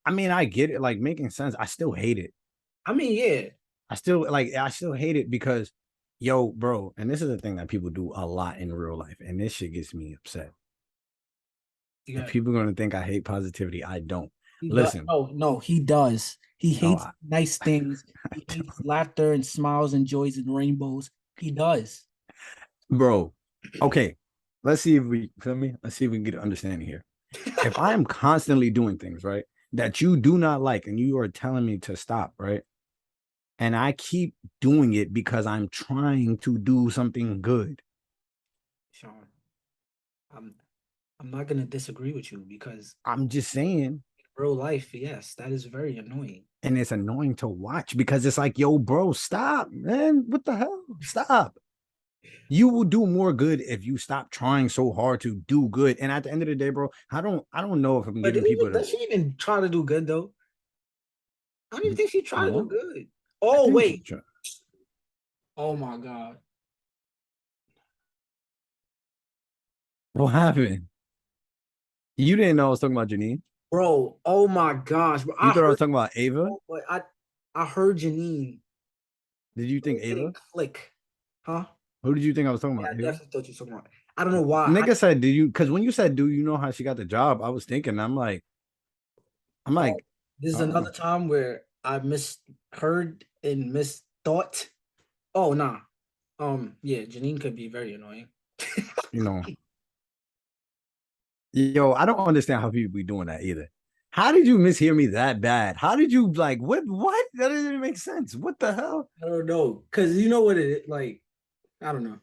I mean, I get it, like making sense. I still hate it. I mean, yeah. I still hate it because, yo, bro, and this is the thing that people do a lot in real life, and this shit gets me upset. If Yeah. people are gonna think I hate positivity, I don't. He does. Listen, No, he does. He no, hates nice things. He hates laughter and smiles and joys and rainbows. He does. bro. Okay, let's see if we feel me. Let's see if we can get an understanding here. If I am constantly doing things right that you do not like, and you are telling me to stop, right? And I keep doing it because I'm trying to do something good. Sean, I'm I'm not gonna disagree with you because I'm just saying, real life, yes, that is very annoying. and it's annoying to watch because it's like, yo, bro, stop, man. What the hell? Stop. You will do more good if you stop trying so hard to do good. And at the end of the day, bro, I don't know if I'm But giving people the does she even try to do good though? I don't even think she tried to do no. good. I Oh think she wait. tried. Oh my god, What happened? You didn't know I was talking about Janine? bro. Oh my gosh, bro. You I thought I was heard, talking about Ava? but I heard Janine, Did you but think it Ava? didn't click, huh? Who did you think I was talking Yeah, about? I Ava? definitely thought you were talking about. I don't know why. Nigga said, "Did you?" Because when you said, "Do you know how she got the job?" I was thinking, I'm Oh, like, this is oh, another time where I misheard and misthought. Oh nah. Yeah, Janine could be very annoying. you know, yo, I don't understand how people be doing that either. How did you mishear me that bad? How did you like what? What? That doesn't even make sense. What the hell? I don't know, cause you know what it is, like. I don't know.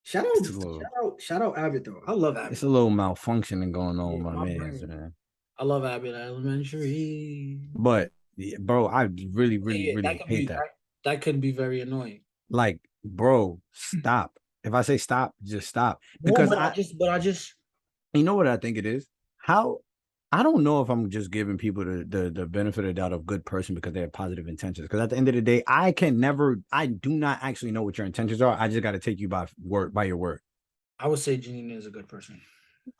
It's a little, Shout out Abbott though. I love it's Abbott. a little malfunctioning going on Yeah, with my my man's brain. man. I love Abbott Elementary. But yeah, bro, I really, Okay, really, yeah, really hate that. that could be very annoying. Like, bro, stop. If I say stop, just stop. No, Because I but I just you know what I think it is? How I don't know if I'm just giving people the benefit of the doubt of good person because they have positive intentions. Because at the end of the day, I do not actually know what your intentions are. I just got to take you by your word. I would say Janine is a good person.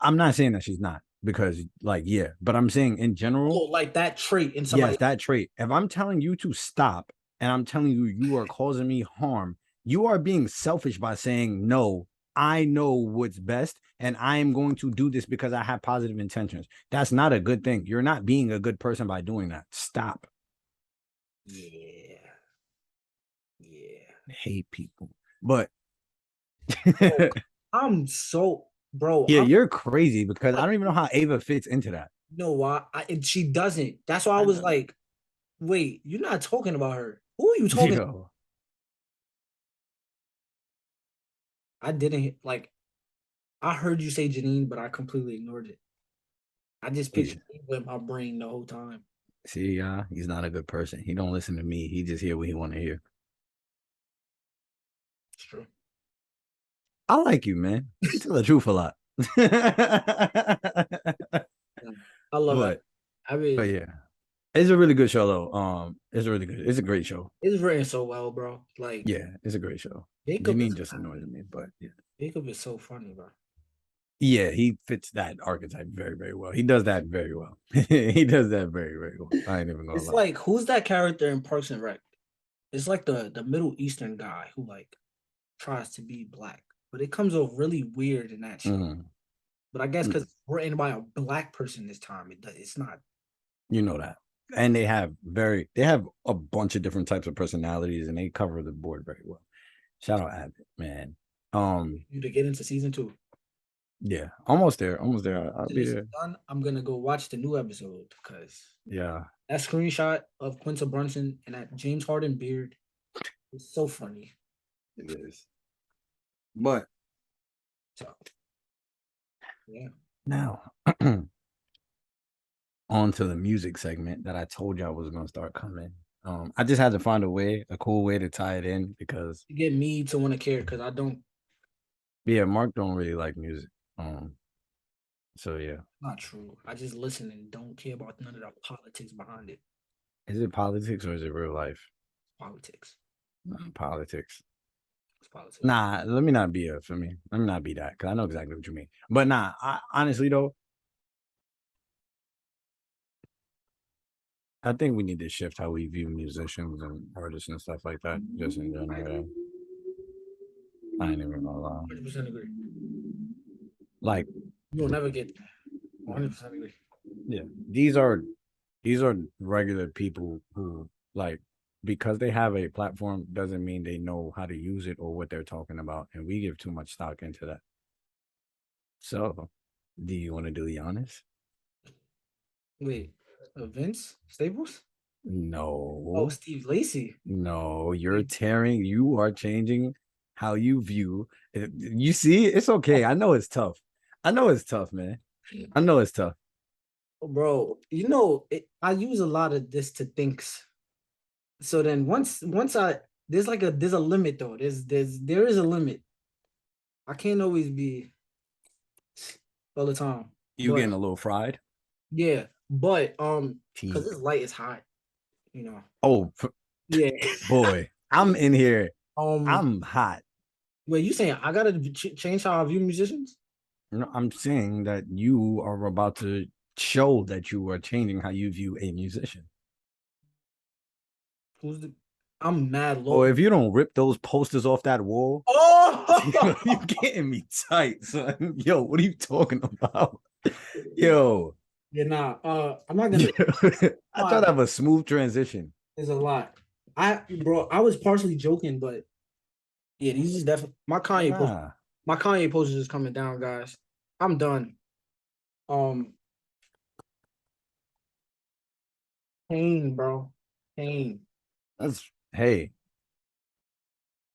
I'm not saying that she's not because like yeah, but I'm saying in Oh, general, like that trait in yes, somebody. that trait. If I'm telling you to stop and I'm telling you you are causing me harm, you are being selfish by saying no. I know what's best and I am going to do this because I have positive intentions. That's not a good thing. You're not being a good person by doing that. Stop. Yeah, yeah. I hate people. But Oh, I'm so bro. yeah, I'm you're crazy because I like, don't even know how Ava fits into that. you know why? And she doesn't. That's why I I was know. like, wait, you're not talking about her. Who are you talking? Yo, I didn't like. I heard you say Janine, but I completely ignored it. I just yeah. pictured Ava in my brain the whole time. See, he's not a good person. He don't listen to me. He just hear what he want to hear. It's true. I like you, man. You tell the truth a lot. Yeah. I love that. but I but mean, yeah, it's a really good show though. It's really good. It's a great show. it's written so well, bro. Like Yeah, it's a great show. Jacob Janine is just annoys me, but yeah, Jacob is so funny, bro. yeah, he fits that archetype very very well. He does that very well. He does that very very well. I ain't even gonna It's lie. like who's that character in Parks and Rec? It's like the Middle Eastern guy who like tries to be black, but it comes off really weird in that show. Mhm. But I guess because it's written by a black person this time, it's not. You know that. And they have a bunch of different types of personalities and they cover the board very well. Shout out Abbott, man. You to get into season two. Yeah, almost there. Almost there. I'll After be this is there. done, I'm gonna go watch the new episode because Yeah, that screenshot of Quinta Brunson and that James Harden beard is so funny. it is. But So yeah, now on to the music segment that I told you I was gonna start coming. I just had to find a cool way to tie it in because you get me to want to care because I don't. yeah, Mark don't really like music. Um, so yeah. Not true. I just listen and don't care about none of the politics behind it. Is it politics or is it real life? Politics. Politics. It's politics. Nah, let me not be a for me. Let me not be that because I know exactly what you mean. But nah, honestly though, I think we need to shift how we view musicians and artists and stuff like that, just in general. I ain't even gonna lie. 100% agree. Like, You'll never get 100% agree. yeah, these are regular people who like because they have a platform doesn't mean they know how to use it or what they're talking about, and we give too much stock into that. So, do you want to do the honest? Wait, Vince Staples? Oh, No, Steve Lacy. no, Wait, you are changing how you view it. You see, it's okay. I know it's tough. I know it's tough, man. I know it's tough. bro. You know, I use a lot of this to thinks. So then once I there's a limit though. There is a limit. I can't always be all the time. You But getting a little fried? yeah, but because Teague. this light is hot, you know. Oh Yeah. boy, I'm in here. Um, I'm hot. wait, you saying I gotta change how I view musicians? No, I'm saying that you are about to show that you are changing how you view a musician. Who's the? I'm mad Or low. if you don't rip those posters off that wall, you Oh, getting me tight, son. Yo, what are you talking about? Yo, yeah, nah. I'm not yo. gonna I try lie. to have a smooth transition. There's a lot. Bro, I was partially joking, but yeah, these is definitely Nah, My Kanye posters is coming down, guys. I'm done. Um, pain, bro, pain. that's hey.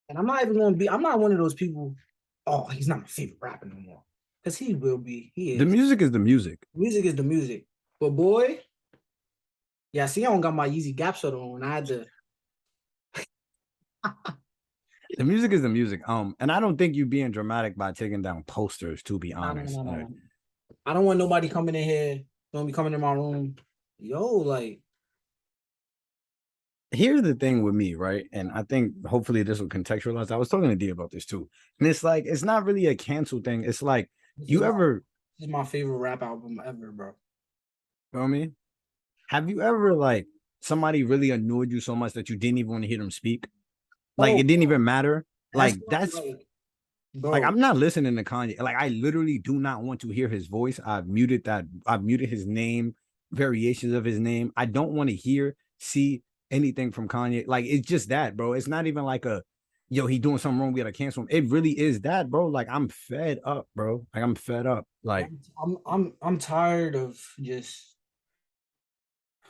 And I'm not even gonna be. I'm not one of those people. Oh, he's not my favorite rapper no more. Cause he will be. He The is. music is the music. Music is the music. But boy, yeah. See, I don't got my Yeezy Gap soda on. I had to. The music is the music. And I don't think you being dramatic by taking down posters, to be No, no, honest. no, no, no. I don't want nobody coming in here. Don't be coming in my room. Yo, like, Here's the thing with me, right? And I think hopefully this will contextualize. I was talking to D about this too. And it's like, it's not really a cancel thing. It's like, this is you my ever, this is my favorite rap album ever, bro. you know what I mean? Have you ever like somebody really annoyed you so much that you didn't even want to hear them speak? Like Oh, it didn't even matter. that's Like not that's like bro. I'm not listening to Kanye. Like I literally do not want to hear his voice. I've muted that. I've muted his name, variations of his name. I don't want to hear, see anything from Kanye. Like it's just that, bro. It's not even like a yo, he doing something wrong. We gotta cancel him. It really is that, bro. Like I'm fed up, bro. Like I'm fed up. Like I'm tired of just.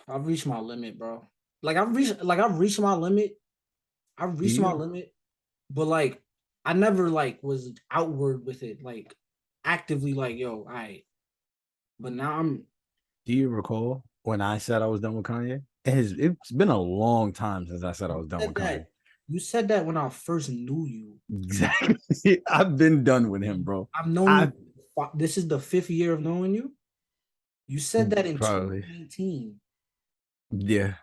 I've reached my limit, bro. I've reached my limit. I've do reached my you limit, but like I never like was outward with it, like actively like yo, I. But now I'm do you recall when I said I was done with Kanye? It's been a long time since I said I was done said with Kanye. that you said that when I first knew you. Exactly. I've been done with him, bro. I've known I you. This is the fifth year of knowing you. You said that in probably 2019 yeah.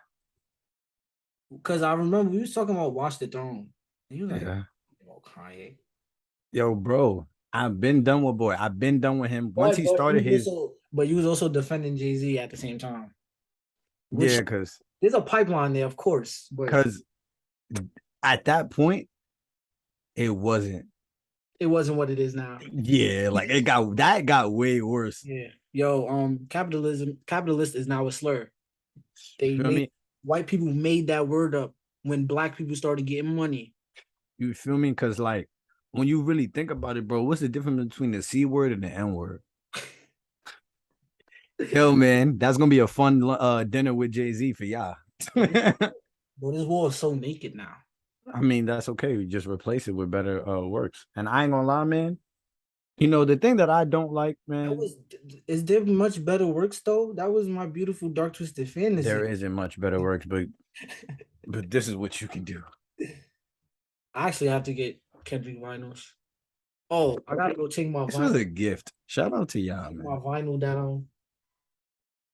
because I remember we was talking about Watch the Throne, and you like, Yeah. oh Kanye, Yo, bro, I've been done with boy. I've been done with him. Once he but started his, you was also defending Jay Z at the same time, which yeah, cause there's a pipeline there, of course, but cause at that point, it wasn't. it wasn't what it is now. Yeah, like it got that got way worse. Yeah, yo, capitalist is now a slur. You They feel made me? white people made that word up when black people started getting money. You feel me? Cause like when you really think about it, bro, what's the difference between the C word and the N word? Yo, man, that's gonna be a fun dinner with Jay Z for y'all. But this wall is so naked now. I mean, that's okay. We just replace it with better works. And I ain't gonna lie, man. You know, the thing that I don't like, That man, was is there much better works though? That was my beautiful dark twisted there fantasy. isn't much better works, but this is what you can do. I actually have to get Kendrick vinyls. Oh, I gotta go This was a gift. Shout out to y'all, take my man. vinyl down.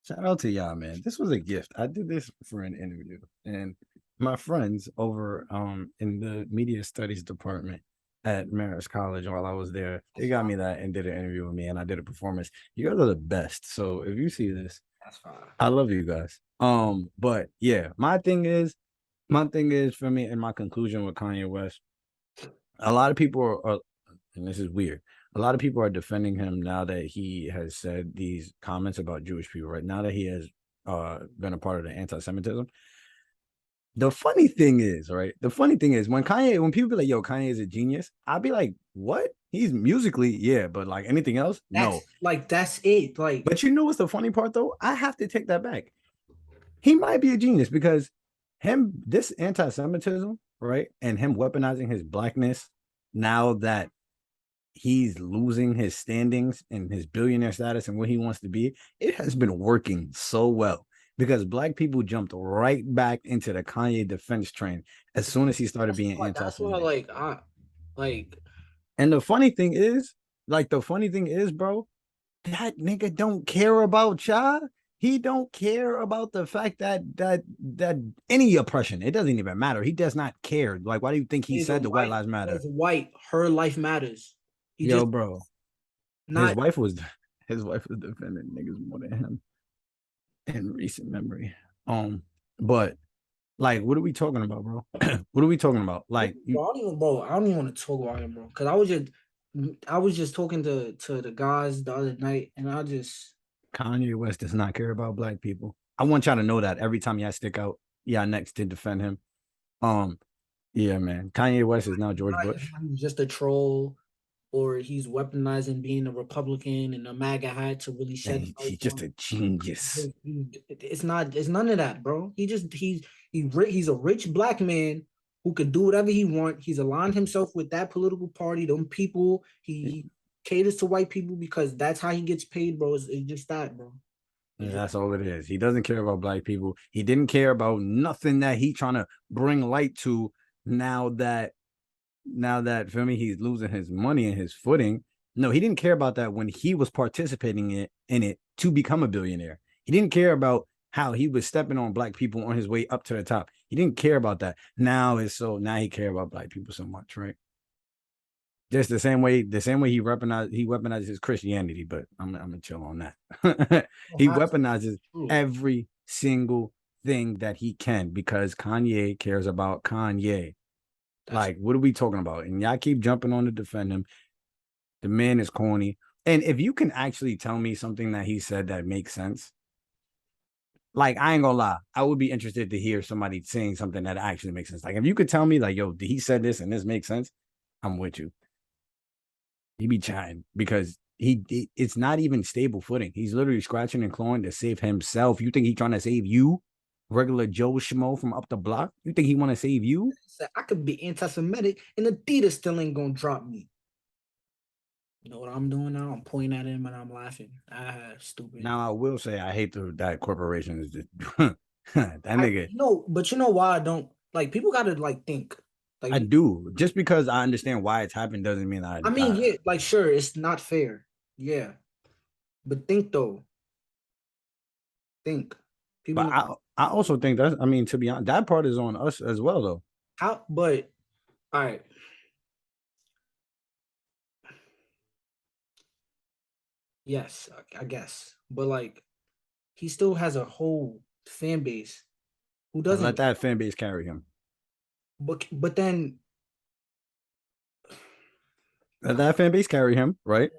Shout out to y'all, man. This was a gift. I did this for an interview, and my friends over in the media studies department at Marist College while I was there, they That's got fine. me that and did an interview with me, and I did a performance. You guys are the best. So if you see this, That's fine. I love you guys. But yeah, my thing is for me, and my conclusion with Kanye West, a lot of people are, and this is weird. A lot of people are defending him now that he has said these comments about Jewish people, right? Now that he has been a part of the anti-Semitism. The funny thing is, right? The funny thing is when people be like, yo, Kanye is a genius, I'll be like, what? He's musically, yeah, but like anything else, no. That's it. Like But you know what's the funny part though? I have to take that back. He might be a genius because this anti-Semitism, right? And him weaponizing his blackness now that he's losing his standings and his billionaire status and what he wants to be, it has been working so well because black people jumped right back into the Kanye defense train as soon as he started being That's why, anti-Semitic. like, like, And the funny thing is, bro, that nigga don't care about y'all. He don't care about the fact that any oppression. It doesn't even matter. He does not care. Like, why do you think he he's a said the White white, Lives Matter? he's white. Her life matters. He Yo, just bro, his not. wife was his wife was defending niggas more than him in recent memory. But like, what are we talking about, bro? What are we talking about? Like, Bro, I don't even want to talk about him, bro. Cause I was just talking to the guys the other night, and I just Kanye West does not care about black people. I want y'all to know that every time y'all stick out, y'all next to defend him. Um, yeah, man. Kanye West is now George Bush. he's just a troll, or he's weaponizing being a Republican and a MAGA hat to really And shed light he's just on. a genius. It's not. It's none of that, bro. He's a rich black man who could do whatever he want. He's aligned himself with that political party, them people. He caters to white people because that's how he gets paid, bro. It's just that, bro. Yeah, It's just that's all it is. He doesn't care about black people. He didn't care about nothing that he trying to bring light to now that feel me, he's losing his money and his footing. No, he didn't care about that when he was participating in it to become a billionaire. He didn't care about how he was stepping on black people on his way up to the top. He didn't care about that. Now he care about black people so much, right? Just the same way he weaponizes his Christianity, but I'm gonna chill on that. He weaponizes true. every single thing that he can because Kanye cares about Kanye. That's Like, what are we talking about? And y'all keep jumping on to defend him. The man is corny. And if you can actually tell me something that he said that makes sense, like I ain't gonna lie, I would be interested to hear somebody saying something that actually makes sense. Like if you could tell me, like, yo, he said this and this makes sense, I'm with you. He be chatting because it's not even stable footing. He's literally scratching and clawing to save himself. You think he trying to save you, regular Joe Schmo from up the block? You think he want to save you? I could be anti-Semitic and Adidas still ain't gonna drop me. You know what I'm doing now? I'm pointing at him and I'm laughing. Stupid. Now I will say I hate that corporation is just that nigga. But you know why I don't like people gotta like think. I Like do just because I understand why it's happened doesn't mean I mean, yeah, like sure, it's not fair. Yeah. But think though. Think. but People I also think that I mean to be honest, that part is on us as well though. how but all right. Yes, I guess. But like he still has a whole fan base who And let doesn't that fan base carry him. but then Let that fan base carry him, right?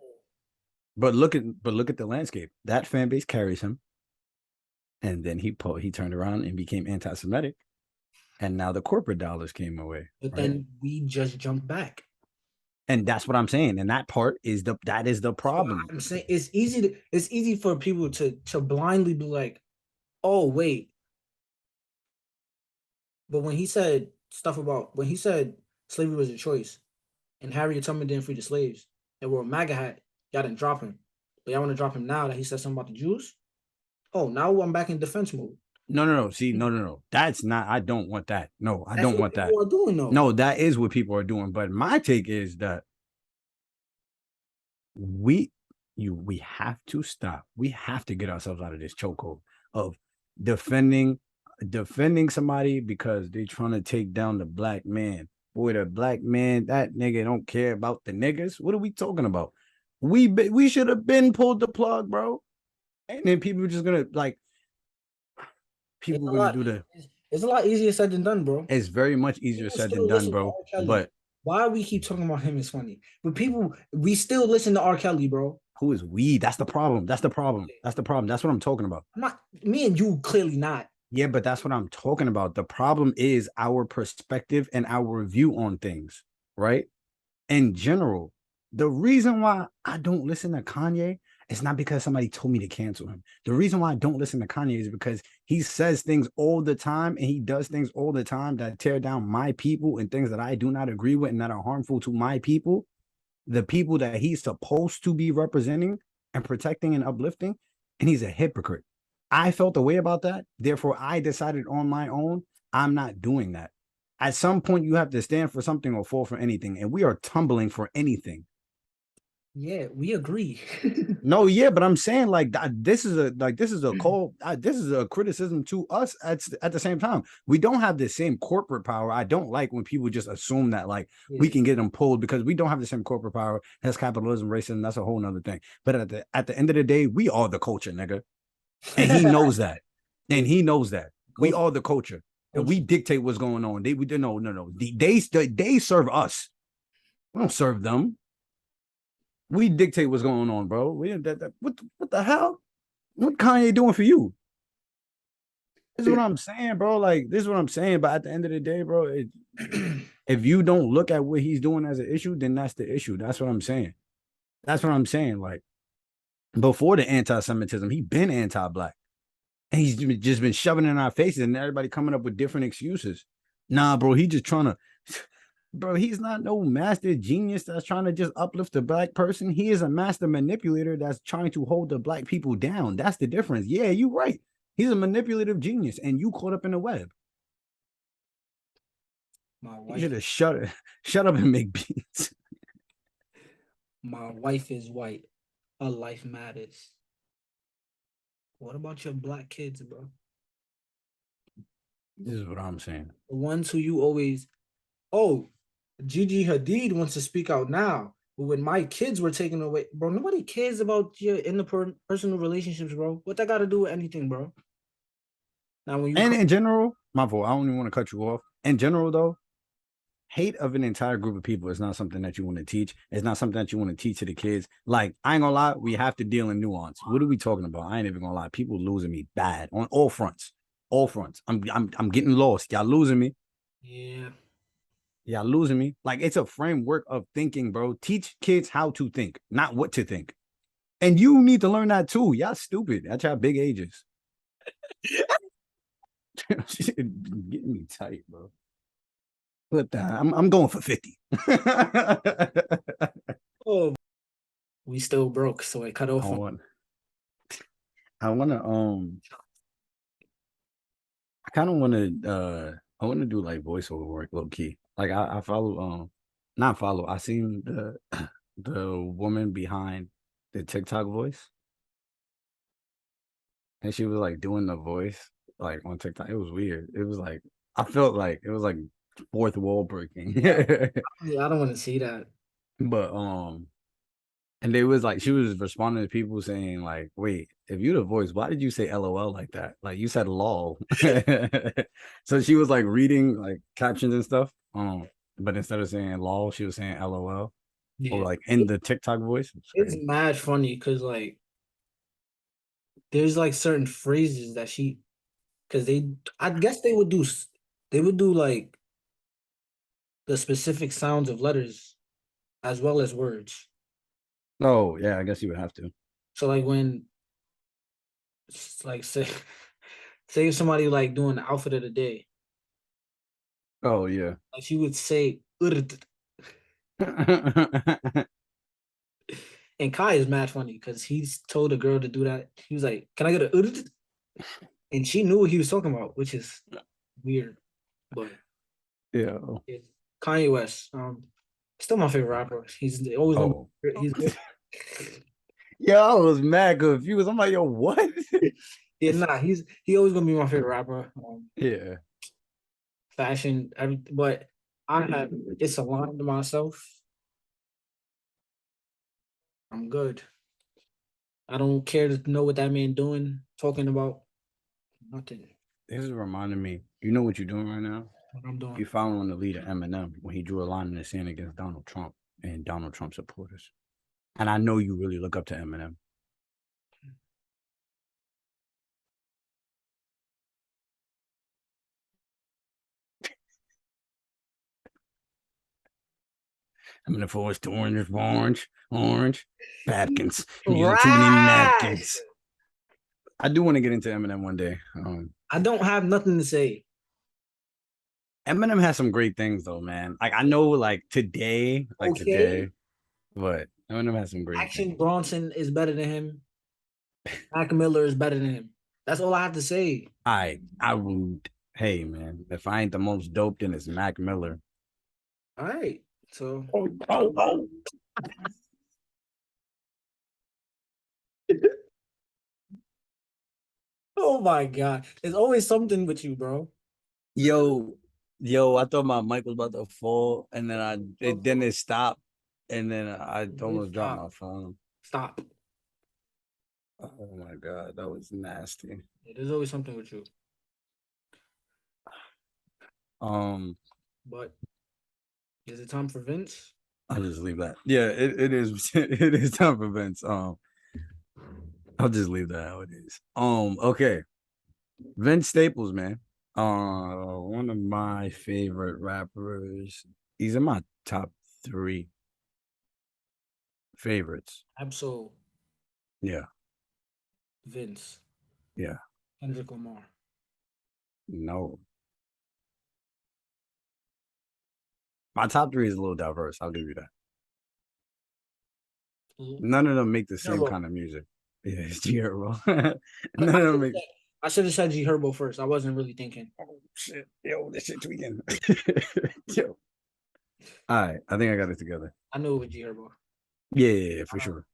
But look at the landscape. That fan base carries him, and then he turned around and became anti-Semitic, and now the corporate dollars came away, but right? then we just jumped back. And that's what I'm saying. And that is the So problem. I'm saying it's easy for people to blindly be like, oh wait, but when he said slavery was a choice and Harriet Tubman didn't free the slaves and wore a MAGA hat, y'all didn't drop him. But y'all want to drop him now that he said something about the Jews? Oh, now I'm back in defense mode. No, no, no. See, no. That's not. I don't want that. No, I That's don't what want that. people are doing though. No, that is what people are doing. But my take is that we we have to stop. We have to get ourselves out of this chokehold of defending somebody because they trying to take down the black man. Boy, the black man, that nigga don't care about the niggas. What are we talking about? We should have been pulled the plug, bro. And then people are just gonna like It's people a are gonna lot. do the It's a lot easier said than done, bro. it's very much easier People said than still done, listen to bro. R. Kelly. But Why we keep talking about him is funny, but people we still listen to R. Kelly, bro. who is we? That's the problem. That's the problem. That's the problem. That's what I'm talking about. I'm not me and you clearly not. Yeah, but that's what I'm talking about. The problem is our perspective and our view on things, right? In general, the reason why I don't listen to Kanye is not because somebody told me to cancel him. The reason why I don't listen to Kanye is because he says things all the time and he does things all the time that tear down my people and things that I do not agree with and that are harmful to my people. the people that he's supposed to be representing and protecting and uplifting, and he's a hypocrite. I felt a way about that. Therefore, I decided on my own, I'm not doing that. At some point, you have to stand for something or fall for anything, and we are tumbling for anything. Yeah, we agree. No, yeah, but I'm saying like this is a call. This is a criticism to us at the same time. We don't have the same corporate power. I don't like when people just assume that like we Yeah. can get them pulled because we don't have the same corporate power. That's capitalism, racism. That's a whole nother thing. But at the end of the day, we are the culture, nigga, and he knows that, Yeah, and he knows that we coach, are the culture, and coach. we dictate what's going on. We no. They serve us. We don't serve them. We dictate what's going on, bro. What the hell? What Kanye doing for you? This is what I'm saying, bro. Like, this is what I'm saying. But at the end of the day, bro, if you don't look at what he's doing as an issue, then that's the issue. That's what I'm saying. That's what I'm saying. Like, before the anti-Semitism, he been anti-black. And he's just been shoving it in our faces and everybody coming up with different excuses. Nah, bro, he just trying to bro, he's not no master genius that's trying to just uplift the black person. He is a master manipulator that's trying to hold the black people down. That's the difference. Yeah, you're right. He's a manipulative genius, and you caught up in the web. My You wife, should have shut up and make beats. my wife is white. Her life matters. What about your black kids, bro? This is what I'm saying. The ones who you always, oh, Gigi Hadid wants to speak out now. But when my kids were taken away, bro, nobody cares about your interpersonal relationships, bro. What that got to do with anything, bro? Now, when you And come, in general, my fault. I don't even want to cut you off. In general, though, hate of an entire group of people is not something that you want to teach. It's not something that you want to teach to the kids. Like, I ain't gonna lie, we have to deal in nuance. What are we talking about? I ain't even gonna lie. People losing me bad on all fronts. All fronts. I'm getting lost. Y'all losing me. yeah, Y'all losing me. Like, it's a framework of thinking, bro. Teach kids how to think, not what to think. And you need to learn that too. Y'all stupid at y'all big ages. Getting me tight, bro. Flip that. I'm going for 50. oh, we still broke, so I cut I off. want I wanna I kind of I wanna do like voiceover work low key. Like I follow not follow, I seen the the woman behind the TikTok voice and she was like doing the voice like on TikTok. It was weird. It was like I felt like it was like fourth wall breaking. I don't want to see that. But and they was like, she was responding to people saying, like, wait, if you the voice, why did you say LOL like that? Like you said lol. So she was like reading like captions and stuff. But instead of saying lol, she was saying LOL. Or Yeah, like in the TikTok voice. It's it's crazy. mad funny because like there's like certain phrases that she, because I guess they would do like the specific sounds of letters as well as words. Oh, yeah, I guess you would have to. So like when like say if somebody like doing the outfit of the day, Oh yeah. like she would say "Urd." And Kai is mad funny because he's told a girl to do that. He was like, "Can I get a "Urd"?" And she knew what he was talking about, which is weird. But Yeah. it's Kanye West, still my favorite rapper. He's always gonna Oh. he's Yeah, I was mad confused. I'm like, yo, what? yeah, nah, he always gonna be my favorite rapper. Yeah. Fashion, but I have it's aligned to myself. I'm good. I don't care to know what that man doing, talking about nothing. This is reminding me, you know what you're doing right now? What I'm doing. You're following the leader Eminem when he drew a line in the sand against Donald Trump and Donald Trump supporters. And I know you really look up to Eminem. I'm in the forest, orange, Babkins. I'm using too many Right. napkins. I do want to get into Eminem one day. I don't have nothing to say. Eminem has some great things though, man. Like I know, like today, Okay. But Eminem has some great Action things. Bronson is better than him. Mac Miller is better than him. That's all I have to say. I would. Hey man, if I ain't the most dope, then it's Mac Miller. All right. So Oh, oh, oh. oh my god. There's always something with you, bro. Yo, yo, I thought my mic was about to fall, and then then it stopped, and then I almost dropped Stop. my phone. Stop. Oh my god, that was nasty. Yeah, there's always something with you. Um, But is it time for Vince? I'll just leave that. Yeah, it is it is time for Vince. I'll just leave that how it is. Okay. Vince Staples, man. One of my favorite rappers. He's in my top three favorites. Absol Yeah, Vince. yeah. Kendrick Lamar. No. My top three is a little diverse. I'll give you that. None of them make the same Herbo. kind of music. Yeah, it's G Herbo. None of them make. I should have said G Herbo first. I wasn't really thinking. Oh shit! Yo, this shit tweaking. Yo. All right, I think I got it together. I knew it was G Herbo. Yeah, for sure.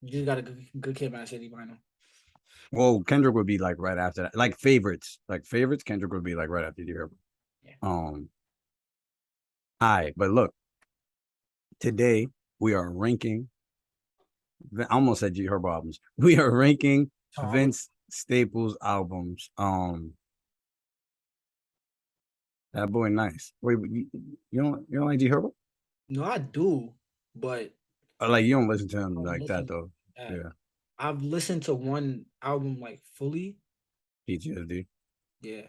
You just got a good Kid, Man City vinyl. Well, Kendrick would be like right after that. Like favorites. Kendrick would be like right after G Herbo. Yeah. All right, but look, today we are ranking. I almost said G Herbo albums. We are ranking Tom. Vince Staples albums. That boy, nice. Wait, you don't like G Herbo? No, I do, but Or like you don't listen to him I don't like that listen though. to that. Yeah, I've listened to one album like fully. PTSD. Yeah.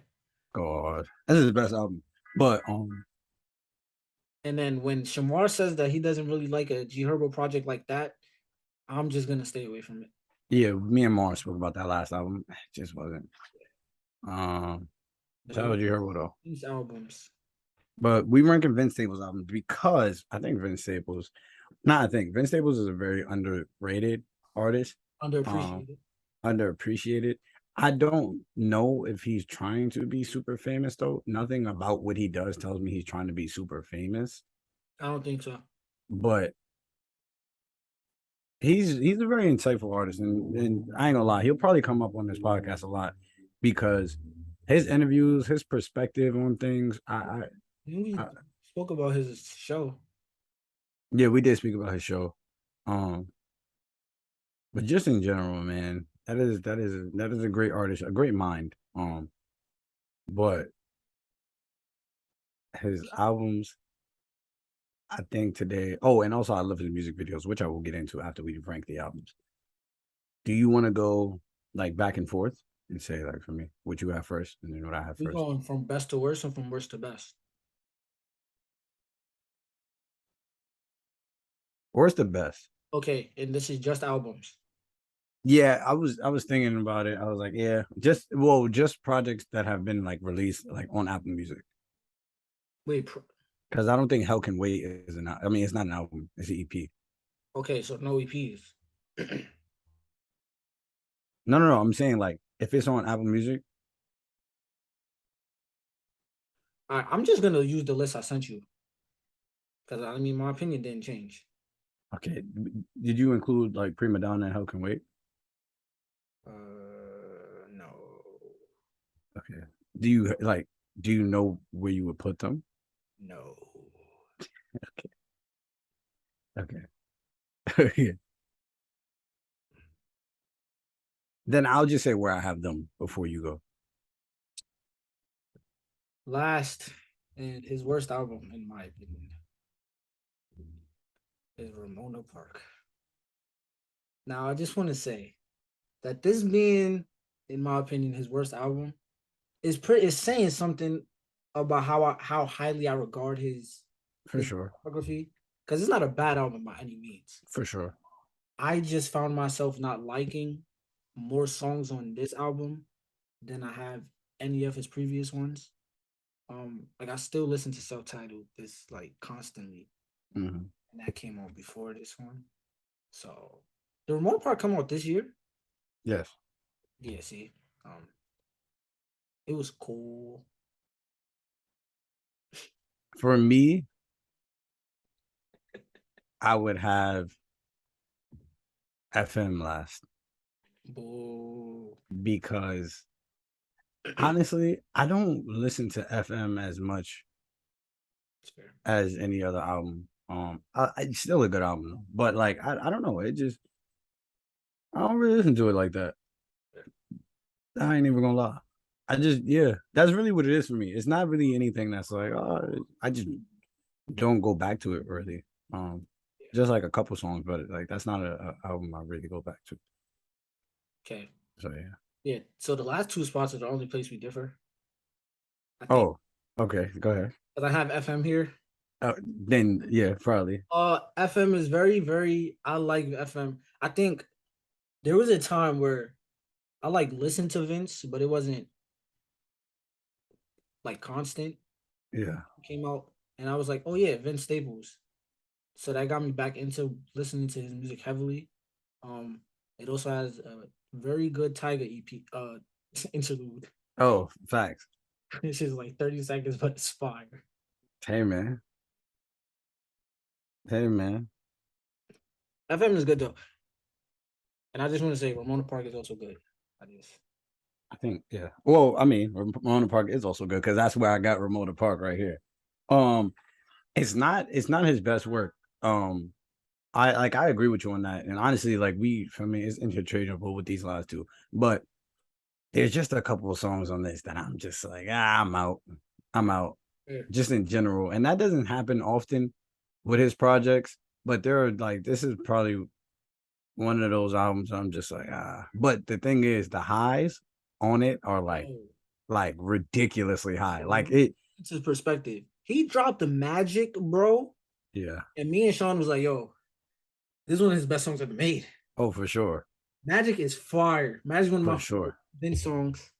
God, that's his best album. But And then when Shamar says that he doesn't really like a G Herbo project like that, I'm just gonna stay away from it. yeah, me and Mars spoke about that last album. It just wasn't. But Shout it out was to G Herbo though. these albums But we ranking Vince Staples albums because I think Vince Staples. Not I think Vince Staples is a very underrated artist. Um, underappreciated. underappreciated. I don't know if he's trying to be super famous though. Nothing about what he does tells me he's trying to be super famous. I don't think so. But he's a very insightful artist, and I ain't gonna lie, he'll probably come up on this podcast a lot because his interviews, his perspective on things. We I spoke about his show. Yeah, we did speak about his show. Um, but just in general, man, that is a great artist, a great mind. But his albums, I think today. Oh, and also I love his music videos, which I will get into after we rank the albums. Do you want to go like back and forth and say like for me what you have first and then what I have We first? going from best to worst and from worst to best. Where's the best? Okay, and this is just albums. Yeah, I was thinking about it. I was like, yeah, just projects that have been like released like on Apple Music. Wait, Because I don't think Hell Can Wait is an. I mean, it's not an album; it's an EP. okay, so no EPs. No, no, no. I'm saying like if it's on Apple Music, I'm just gonna use the list I sent you because I mean my opinion didn't change. okay. Did you include like Prima Donna and Hell Can Wait? No, Okay. Do you like? Do you know where you would put them? no. Okay. Okay. Then I'll just say where I have them before you go. Last and his worst album, in my opinion, is Ramona Park. Now, I just want to say that this being, in my opinion, his worst album is saying something about how highly I regard For his sure. discography because it's not a bad album by any means. For sure. I just found myself not liking more songs on this album than I have any of his previous ones. Like I still listen to Self Titled this like constantly. Mm-hmm. and that came out before this one. So the remote part come out this year. Yes. Yeah, see, um, it was cool. For me, I would have FM last Boo. because honestly, I don't listen to FM as much It's fair. as any other album. It's still a good album, though. But like, I don't know. It just I don't really listen to it like that. I ain't even gonna lie. I just yeah, that's really what it is for me. It's not really anything that's like I just don't go back to it really. Um, Yeah. just like a couple songs, but like that's not a album I really go back to. Okay. So yeah. Yeah. So the last two spots are the only place we differ. I think Oh, okay. Go ahead. because I have FM here. Then yeah, probably. FM is very, very. I like FM. I think there was a time where I like listened to Vince, but it wasn't like constant. Yeah. Came out, and I was like, oh yeah, Vince Staples. So that got me back into listening to his music heavily. Um, it also has a very good Tiger EP interlude. Oh, facts. It's just like 30 seconds, but it's fire. Hey man. Hey man. FM is good though, and I just want to say Ramona Park is also good. I just I think yeah. Well, I mean, Ramona Park is also good because that's where I got Ramona Park right here. Um, it's not his best work. Um, I agree with you on that. And honestly, like we for me, it's interchangeable with these last two. But there's just a couple of songs on this that I'm just like, I'm out. I'm out. yeah. Just in general. And that doesn't happen often with his projects. But there are like this is probably one of those albums I'm just like, ah. But the thing is, the highs on it are Oh, like ridiculously high. so Like it, it's his perspective. He dropped the magic, bro, yeah. and me and Sean was like, "Yo, this is one of his best songs ever made." Oh, for sure. Magic is fire. Magic is one of For my favorite sure. Vince songs.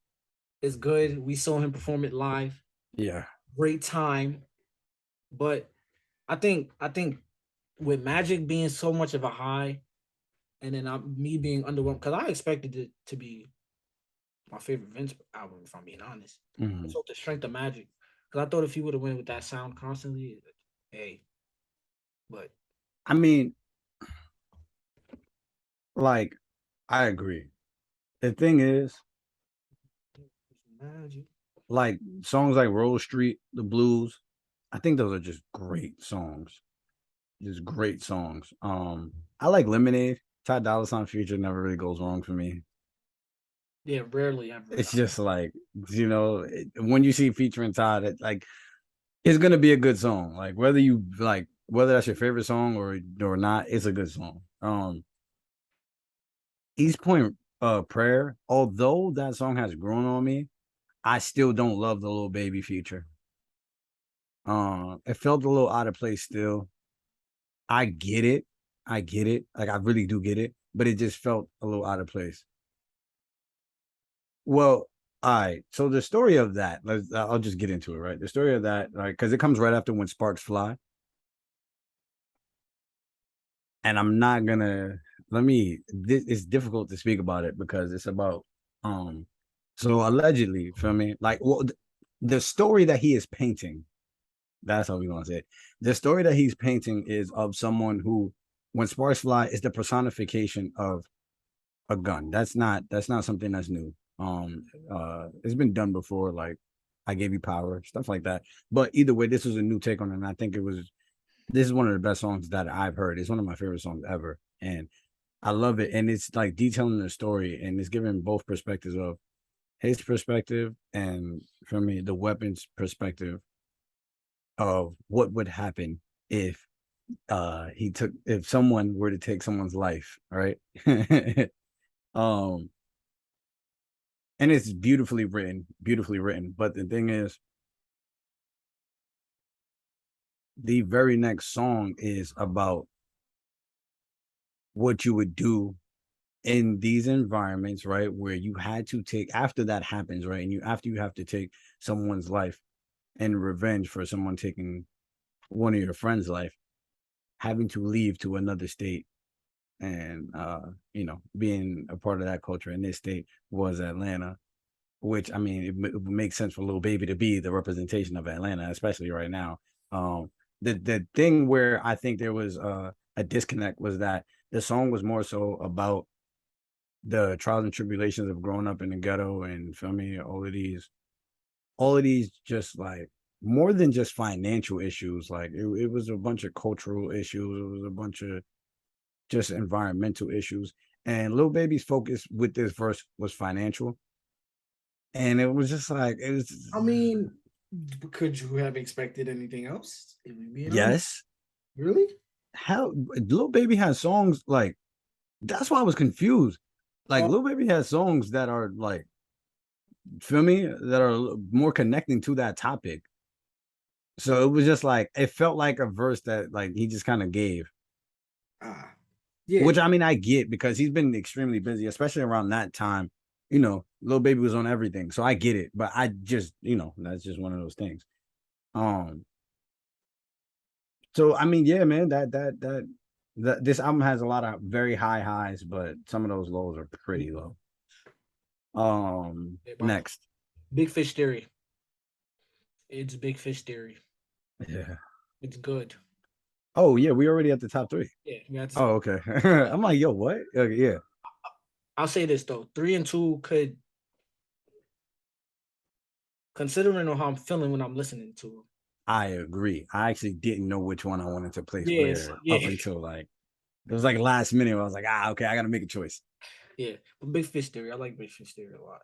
It's good. We saw him perform it live. Yeah. Great time. But I think with Magic being so much of a high, and then me being underwhelmed because I expected it to be my favorite Vince album, if I'm being honest. I Mhm. felt the strength of Magic because I thought if he would have went with that sound constantly, hey, but I mean, like, I agree. The thing is, Magic. like songs like Rose Street, The Blues, I think those are just great songs. Just great songs. I like Lemonade. Ty Dolla Sign feature never really goes wrong for me. Yeah, rarely ever. It's just like when you see featuring Todd, like it's gonna be a good song. Like whether that's your favorite song or not, it's a good song. East Point Prayer, although that song has grown on me, I still don't love the little baby feature. It felt a little out of place still. I get it. I get it. Like I really do get it, but it just felt a little out of place. Well, all right. So the story of that, I'll just get into it, right? The story of that, right? Because it comes right after When Sparks Fly. And I'm not gonna this it's difficult to speak about it because it's about um so allegedly, feel me? Like the story that he is painting, that's how we gonna say it. The story that he's painting is of someone who when sparks fly is the personification of a gun. That's not something that's new. It's been done before, like I gave you power, stuff like that. But either way, this was a new take on it, and I think this is one of the best songs that I've heard. It's one of my favorite songs ever. And I love it. And it's like detailing the story and it's giving both perspectives of his perspective and for me, the weapons perspective of what would happen if if someone were to take someone's life, right? um and it's beautifully written. But the thing is, the very next song is about what you would do in these environments, right, where you had to take after that happens, right, and you have to take someone's life and revenge for someone taking one of your friends' life. having to leave to another state and being a part of that culture in this state was Atlanta, which I mean it would make sense for Lil Baby to be the representation of Atlanta, especially right now. The thing where I think there was a disconnect was that the song was more so about the trials and tribulations of growing up in the ghetto and feel me, all of these just like more than just financial issues. Like it was a bunch of cultural issues. It was a bunch of just environmental issues. And Lil Baby's focus with this verse was financial. And it was just like it was I mean, could you have expected anything else? If we being honest, yes. really? How Lil Baby has songs like that's why I was confused. Like Oh, Lil Baby has songs that are like feel me that are more connecting to that topic. So it was just like it felt like a verse that like he just kind of gave. ah, yeah. Which I mean, I get because he's been extremely busy, especially around that time. Lil Baby was on everything, so I get it. But I just, that's just one of those things. Um, so I mean, yeah, man, that this album has a lot of very high highs, but some of those lows are pretty low. Next, Big Fish Theory. It's Big Fish Theory. yeah. It's good. Oh yeah, we already at the top three. Yeah, we got to. Oh okay. I'm like, yo, what? Okay, yeah, I'll say this though: 3 and 2 could, considering on how I'm feeling when I'm listening to them. I agree. I actually didn't know which one I wanted to place Yes, where up yeah, until like it was like last minute. I was like, okay, I gotta make a choice. yeah. But Big Fish Theory, I like Big Fish Theory a lot.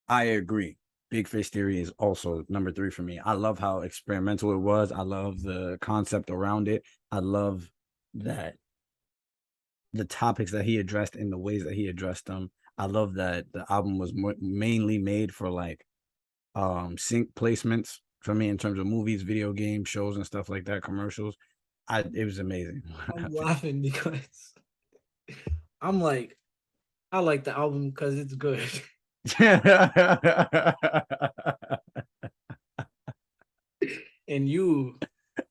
I agree. Big Fish Theory is also number three for me. I love how experimental it was. I love the concept around it. I love that the topics that he addressed and the ways that he addressed them. I love that the album was mainly made for like sync placements for me in terms of movies, video games, shows, and stuff like that, commercials. It was amazing. I'm laughing because I'm like, I like the album because it's good. And you,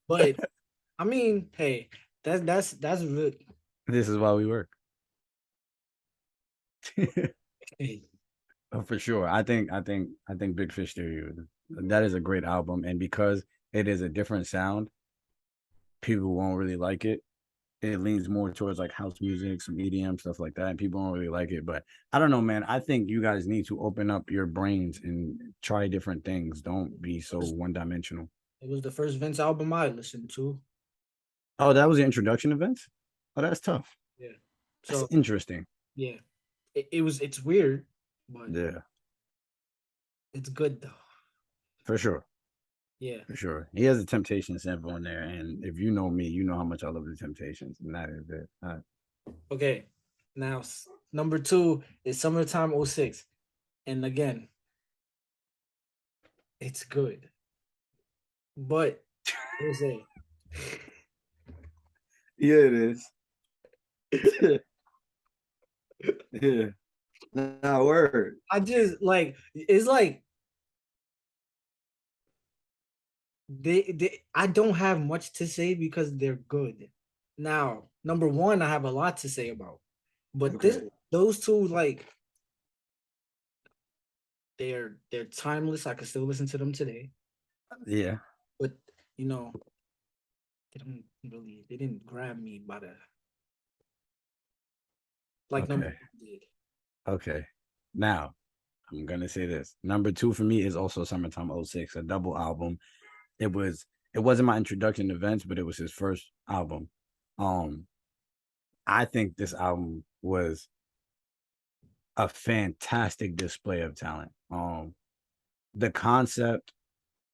but I mean, hey, that's really This is why we work. hey, Oh, for sure. I think Big Fish Theory that is a great album, and because it is a different sound, people won't really like it. It leans more towards like house music, some EDM stuff like that, and people don't really like it. But I don't know, man. I think you guys need to open up your brains and try different things. Don't be so one dimensional. it was the first Vince album I listened to. Oh, that was the introduction event. Oh, that's tough. Yeah. That's So interesting. yeah, it's weird, but Yeah, it's good though. for sure. Yeah. For sure. He has a Temptation sample in there. And if you know me, you know how much I love the Temptations. And that is it. Okay. Now number 2 is Summertime '06. And again, it's good. But I will say Yeah, it is. Yeah. Nah, word. I just like it's like they I don't have much to say because they're good. Now, number 1 I have a lot to say about. But this Okay. those two like they're timeless. I can still listen to them today. Yeah. But you know, they didn't grab me by the like number Okay. 1 did. Okay. Now, I'm gonna say this. Number two for me is also Summertime '06, a double album. It wasn't my introduction to Vince, but it was his first album. Um, I think this album was a fantastic display of talent. The concept,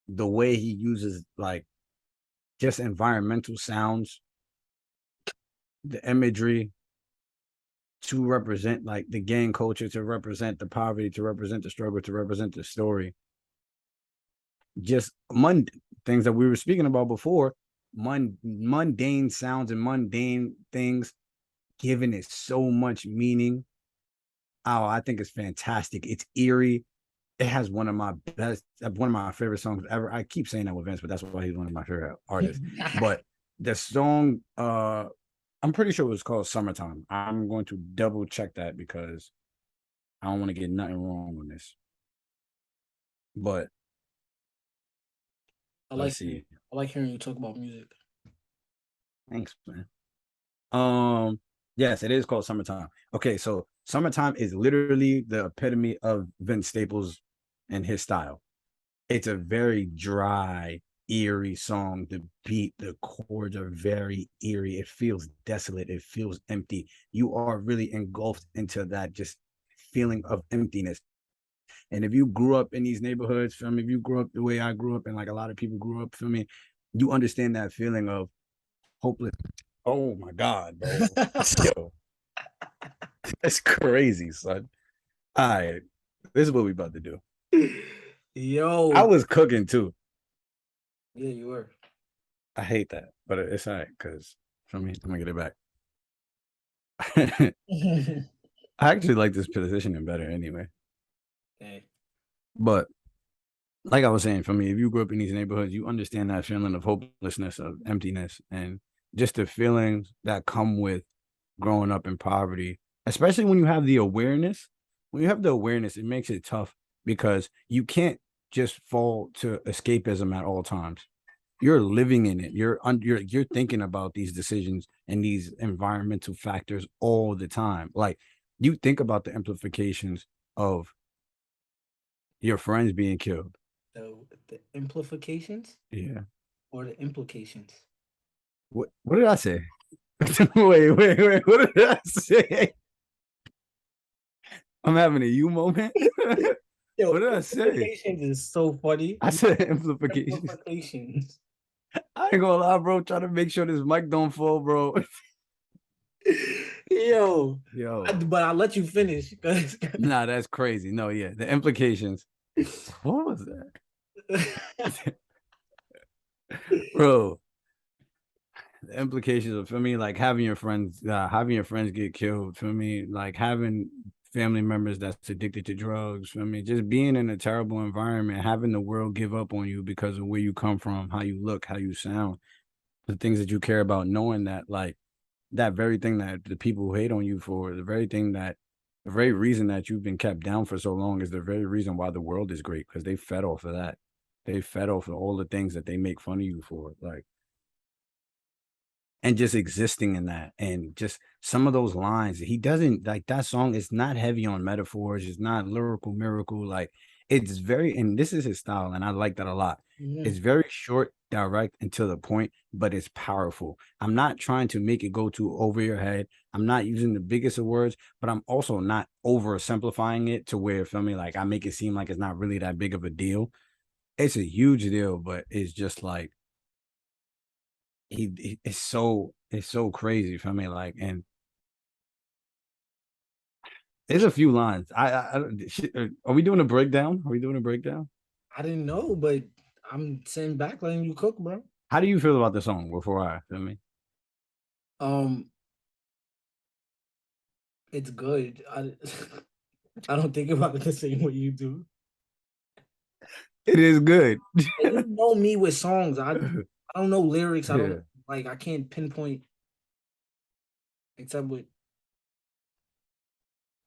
the way he uses like just environmental sounds, the imagery to represent like the gang culture, to represent the poverty, to represent the struggle, to represent the story. Just things that we were speaking about before, mundane sounds and mundane things, giving it so much meaning. Oh, I think it's fantastic. It's eerie. It has one of my favorite songs ever. I keep saying that with Vince, but that's why he's one of my favorite artists. But The song, I'm pretty sure it was called Summertime. I'm going to double check that because I don't want to get nothing wrong on this. But I like let's hearing, see. I like hearing you talk about music. Thanks, man. Yes, it is called Summertime. Okay, so Summertime is literally the epitome of Vince Staples and his style. It's a very dry, eerie song. The beat, the chords are very eerie. It feels desolate. It feels empty. You are really engulfed into that just feeling of emptiness. And if you grew up in these neighborhoods, feel me, if you grew up the way I grew up and like a lot of people grew up, feel me, you understand that feeling of hopeless. Oh my God, bro. Yo, that's crazy, son. All right. This is what we about to do. I Yo, was cooking too. yeah, you were. I hate that, but it's all right because for me, I'm gonna get it back. I actually like this positioning better anyway. Hey. But like I was saying, for me, if you grew up in these neighborhoods, you understand that feeling of hopelessness, of emptiness, and just the feelings that come with growing up in poverty, especially when you have the awareness. When you have the awareness, it makes it tough because you can't just fall to escapism at all times. You're living in it. You're thinking about these decisions and these environmental factors all the time. Like you think about the implications of your friends being killed. The implications Yeah. or the implications? What did I say? Wait. What did I say? I'm having a you moment. Yo, What did I say? implications is so funny. I said implications. Implications. I ain't gonna lie, bro. Trying to make sure this mic don't fall, bro. Yo, Yo, but I'll let you finish because nah, that's crazy. No, yeah, the implications. What was that, bro? The implications of for me, like having your friends get killed. For me, like having family members that's addicted to drugs. For me, just being in a terrible environment, having the world give up on you because of where you come from, how you look, how you sound, the things that you care about, knowing that like that very thing that the people who hate on you for, the very reason that you've been kept down for so long is the very reason why the world is great because they fed off of that. They fed off of all the things that they make fun of you for. Like, and just existing in that and just some of those lines he doesn't like that song is not heavy on metaphors, it's not lyrical miracle, like it's very, and this is his style and I like that a lot. Mhm. It's very short, direct, and to the point, but it's powerful. I'm not trying to make it go too over your head. I'm not using the biggest of words, but I'm also not oversimplifying it to where, feel me, like I make it seem like it's not really that big of a deal. It's a huge deal, but it's just like it's so crazy for me. Like, and there's a few lines. Are we doing a breakdown? Are we doing a breakdown? I didn't know, but I'm sitting back letting you cook, bro. How do you feel about the song before I feel me? Um, it's good. I don't think about it the same way you do. It is good. And you know me with songs. I don't know lyrics. I don't Yeah, like. I can't pinpoint except with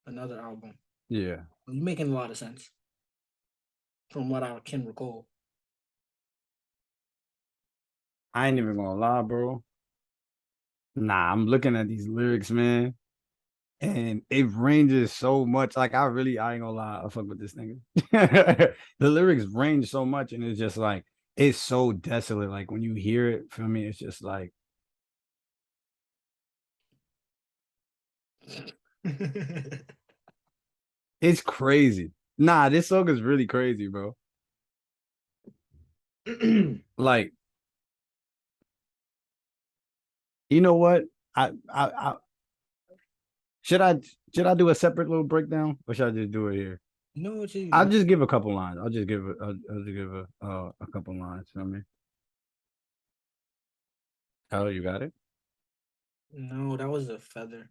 another album. yeah. You're making a lot of sense from what I can recall. I ain't even gonna lie, bro. Nah, I'm looking at these lyrics, man, and it ranges so much. Like, I ain't gonna lie, I fuck with this nigga. The lyrics range so much, and it's just like it's so desolate. Like when you hear it, for me, it's just like it's crazy. Nah, this song is really crazy, bro. Like, you know what? I should I should I do a separate little breakdown or should I just do it here? You know what I'll you? just give a couple lines. I'll just give a couple lines. You know what I mean? Oh, you got it. No, that was a feather.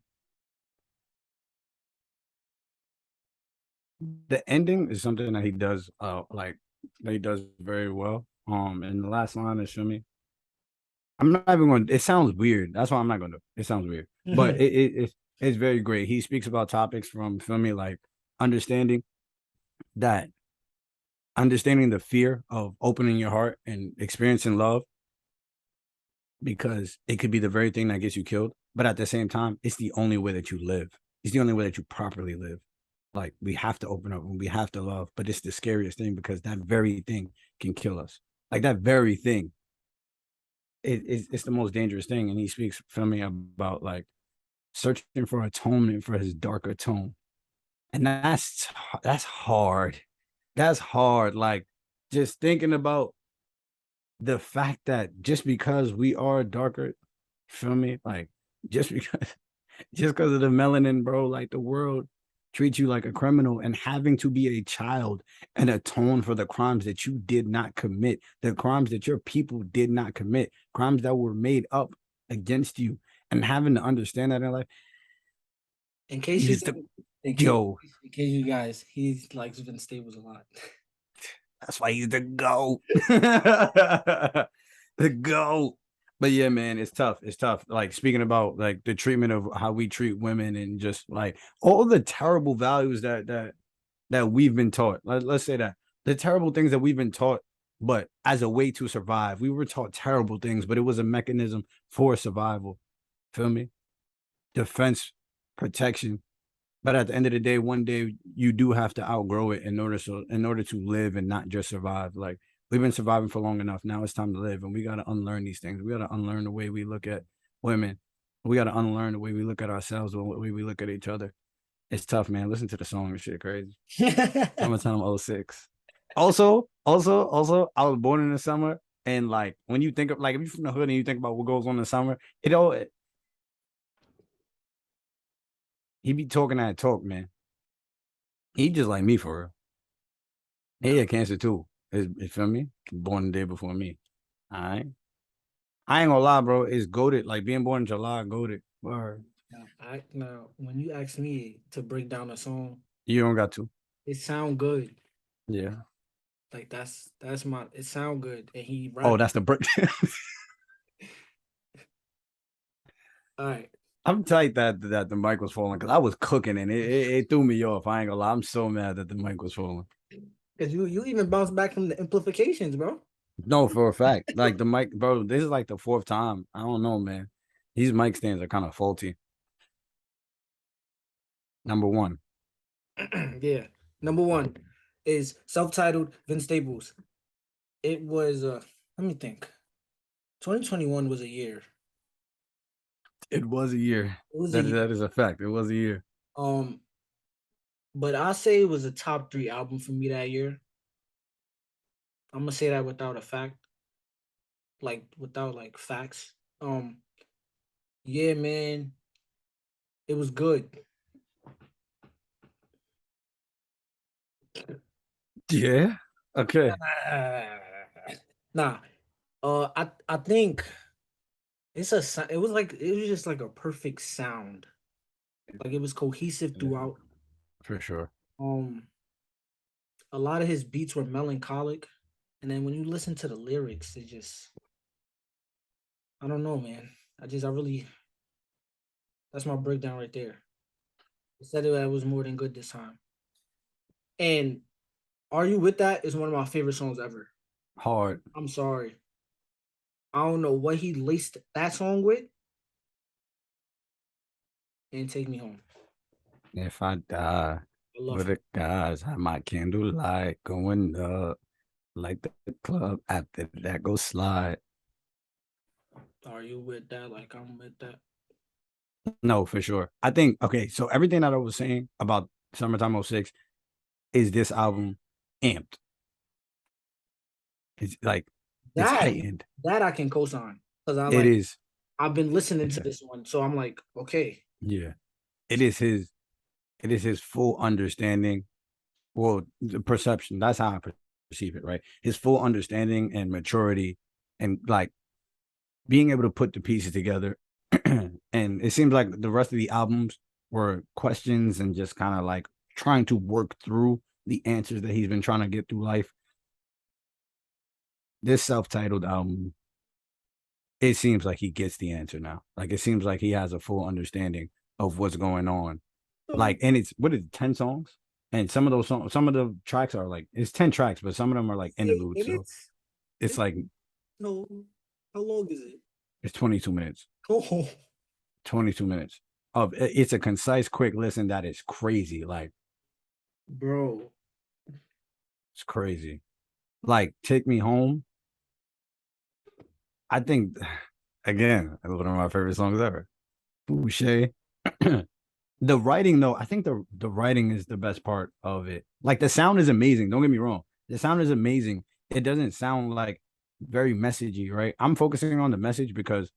The ending is something that he does like that he does very well. And the last line is, show me. I'm not even going. It sounds weird. That's why I'm not going to. It sounds weird, but it's very great. He speaks about topics from, feel me, like understanding that, understanding the fear of opening your heart and experiencing love, because it could be the very thing that gets you killed. But at the same time, it's the only way that you live. It's the only way that you properly live. Like we have to open up and we have to love, but it's the scariest thing because that very thing can kill us. Like that very thing, it's the most dangerous thing. And he speaks for me about like searching for atonement for his darker tone, and that's hard. That's hard. Like just thinking about the fact that just because we are darker, feel me, like just because just because of the melanin, bro, like the world treats you like a criminal, and having to be a child and atone for the crimes that you did not commit, the crimes that your people did not commit, crimes that were made up against you, and having to understand that in life. In case you He's the didn't, in case, Yo, in case you guys, he likes Vince Staples a lot. that's why he's the GOAT. The GOAT. But yeah, man, it's tough. It's tough. Like speaking about like the treatment of how we treat women and just like all the terrible values that we've been taught. Let's say that the terrible things that we've been taught, but as a way to survive. We were taught terrible things, but it was a mechanism for survival. Feel me? Defense, protection. But at the end of the day, one day you do have to outgrow it in order to live and not just survive. Like we've been surviving for long enough. Now it's time to live, and we got to unlearn these things. We got to unlearn the way we look at women. We got to unlearn the way we look at ourselves, the way we look at each other. It's tough, man. Listen to the song and shit, crazy. Summertime '06. Also, I was born in the summer, and like when you think of like if you're from the hood and you think about what goes on in the summer, it all he be talking that talk, man. He just like me for real. He No, had cancer too. You feel me? Born the day before me. All right. I ain't gonna lie, bro. It's goaded. Like being born in July, goaded. Word. no. Now when you ask me to break down a song, You don't got to. it sound good. Yeah. Like that's my it sound good, and he Oh, rap. that's the break. All right, I'm tight that the mic was falling because I was cooking and it threw me off. I ain't gonna lie. I'm so mad that the mic was falling. because you even bounced back from the implications, bro. No, for a fact. Like the mic, bro, this is like the fourth time. I don't know, man. These mic stands are kind of faulty. Number one. Yeah. Number one is self-titled Vince Staples. It was let me think. 2021 was a year. It was a year. It was a That year. that is a fact. It was a year. Um, but I say it was a top three album for me that year. I'm gonna say that without a fact, like without like facts. Yeah, man, it was good. Yeah. Okay. Nah, I think it was like it was just like a perfect sound. Like it was cohesive Yeah, throughout. for sure. Um, a lot of his beats were melancholic, and then when you listen to the lyrics, it just I don't know, man. I really that's my breakdown right there. I said it was more than good this time. And Are You With That is one of my favorite songs ever. Hard. I'm sorry. I don't know what he laced that song with and Take Me Home. If I die I love with him. the guys, have my candlelight going up like the club after that go slide. Are You With That? Like I'm with that. No, for sure. I think okay, so everything that I was saying about Summertime '06 is this album amped. It's like it's That heightened. that I can co-sign because It is. I've been listening to Yeah. this one, so I'm like, okay, Yeah. It is his full understanding. Well, the perception. That's how I perceive it, right? His full understanding and maturity and like being able to put the pieces together. And it seems like the rest of the albums were questions and just kind of like trying to work through the answers that he's been trying to get through life. This self-titled album it seems like he gets the answer now. Like it seems like he has a full understanding of what's going on. Like, and it's what is it, 10 songs? And some of those songs, some of the tracks are like it's 10 tracks, but some of them are like 8 interludes. So minutes? it's like No. How long is it? it's 22 minutes. Oh, 22 minutes. Of it's a concise, quick listen that is crazy. Like bro. it's crazy. Like Take Me Home. I think again, one of my favorite songs ever. Boucher. The writing though, I think the writing is the best part of it. Like the sound is amazing. Don't get me wrong. The sound is amazing. It doesn't sound like very messagey, right? I'm focusing on the message because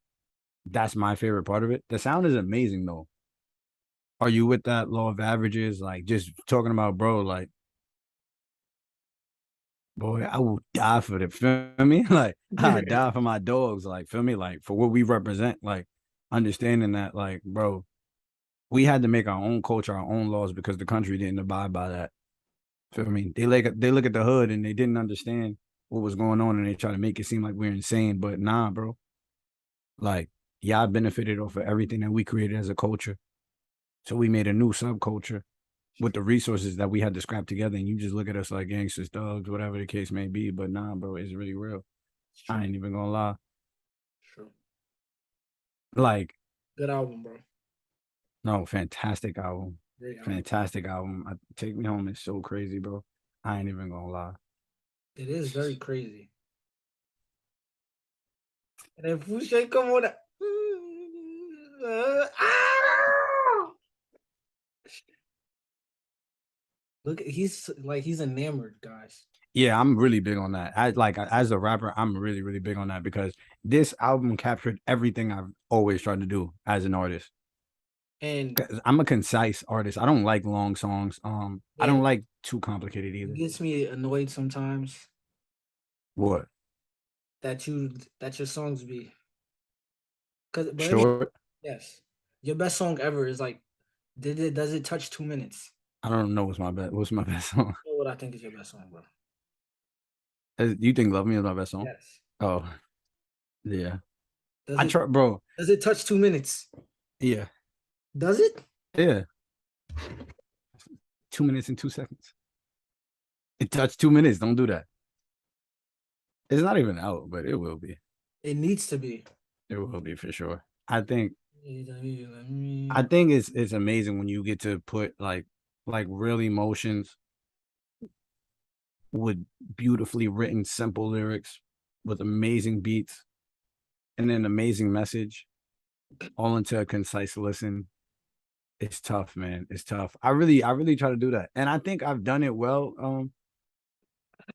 that's my favorite part of it. The sound is amazing though. Are you with that law of averages? Like just talking about bro, like boy, I will die for the feel me? Like I die for my dogs, like feel me? Like for what we represent, like understanding that, like, bro, we had to make our own culture, our own laws because the country didn't abide by that. Feel me? They look at the hood and they didn't understand what was going on and they try to make it seem like we're insane. But nah, bro. Like, y'all benefited off of everything that we created as a culture. So we made a new subculture with the resources that we had to scrap together. And you just look at us like gangsters, thugs, whatever the case may be. But nah, bro, it's really real. It's I true. ain't even gonna lie. True. Like, Good album, bro. no, fantastic album. Great album. Fantastic album. Take Me Home is so crazy, bro. I ain't even gonna lie. It is very crazy. And then Fouché come on that. Look, he's like he's enamored, guys. Yeah, I'm really big on that. I like as a rapper, I'm really, really big on that because this album captured everything I've always tried to do as an artist. And 'Cause I'm a concise artist. I don't like long songs. I don't and like too complicated it either. gets me annoyed sometimes What? that your songs be because but let me Short? yes. Your best song ever is like does it touch 2 minutes? I don't know what's my best song. You know what I think is your best song, bro. You think Love Me is my best song? Yes. Oh, yeah. Does I it try, bro. does it touch 2 minutes? Yeah. Does it? Yeah. 2 minutes and 2 seconds. It touched 2 minutes. Don't do that. It's not even out, but it will be. It needs to be. It will be for sure. I Mm. think it's amazing when you get to put like real emotions with beautifully written simple lyrics with amazing beats and an amazing message all into a concise listen. It's tough, man. It's tough. I really try to do that. And I think I've done it well.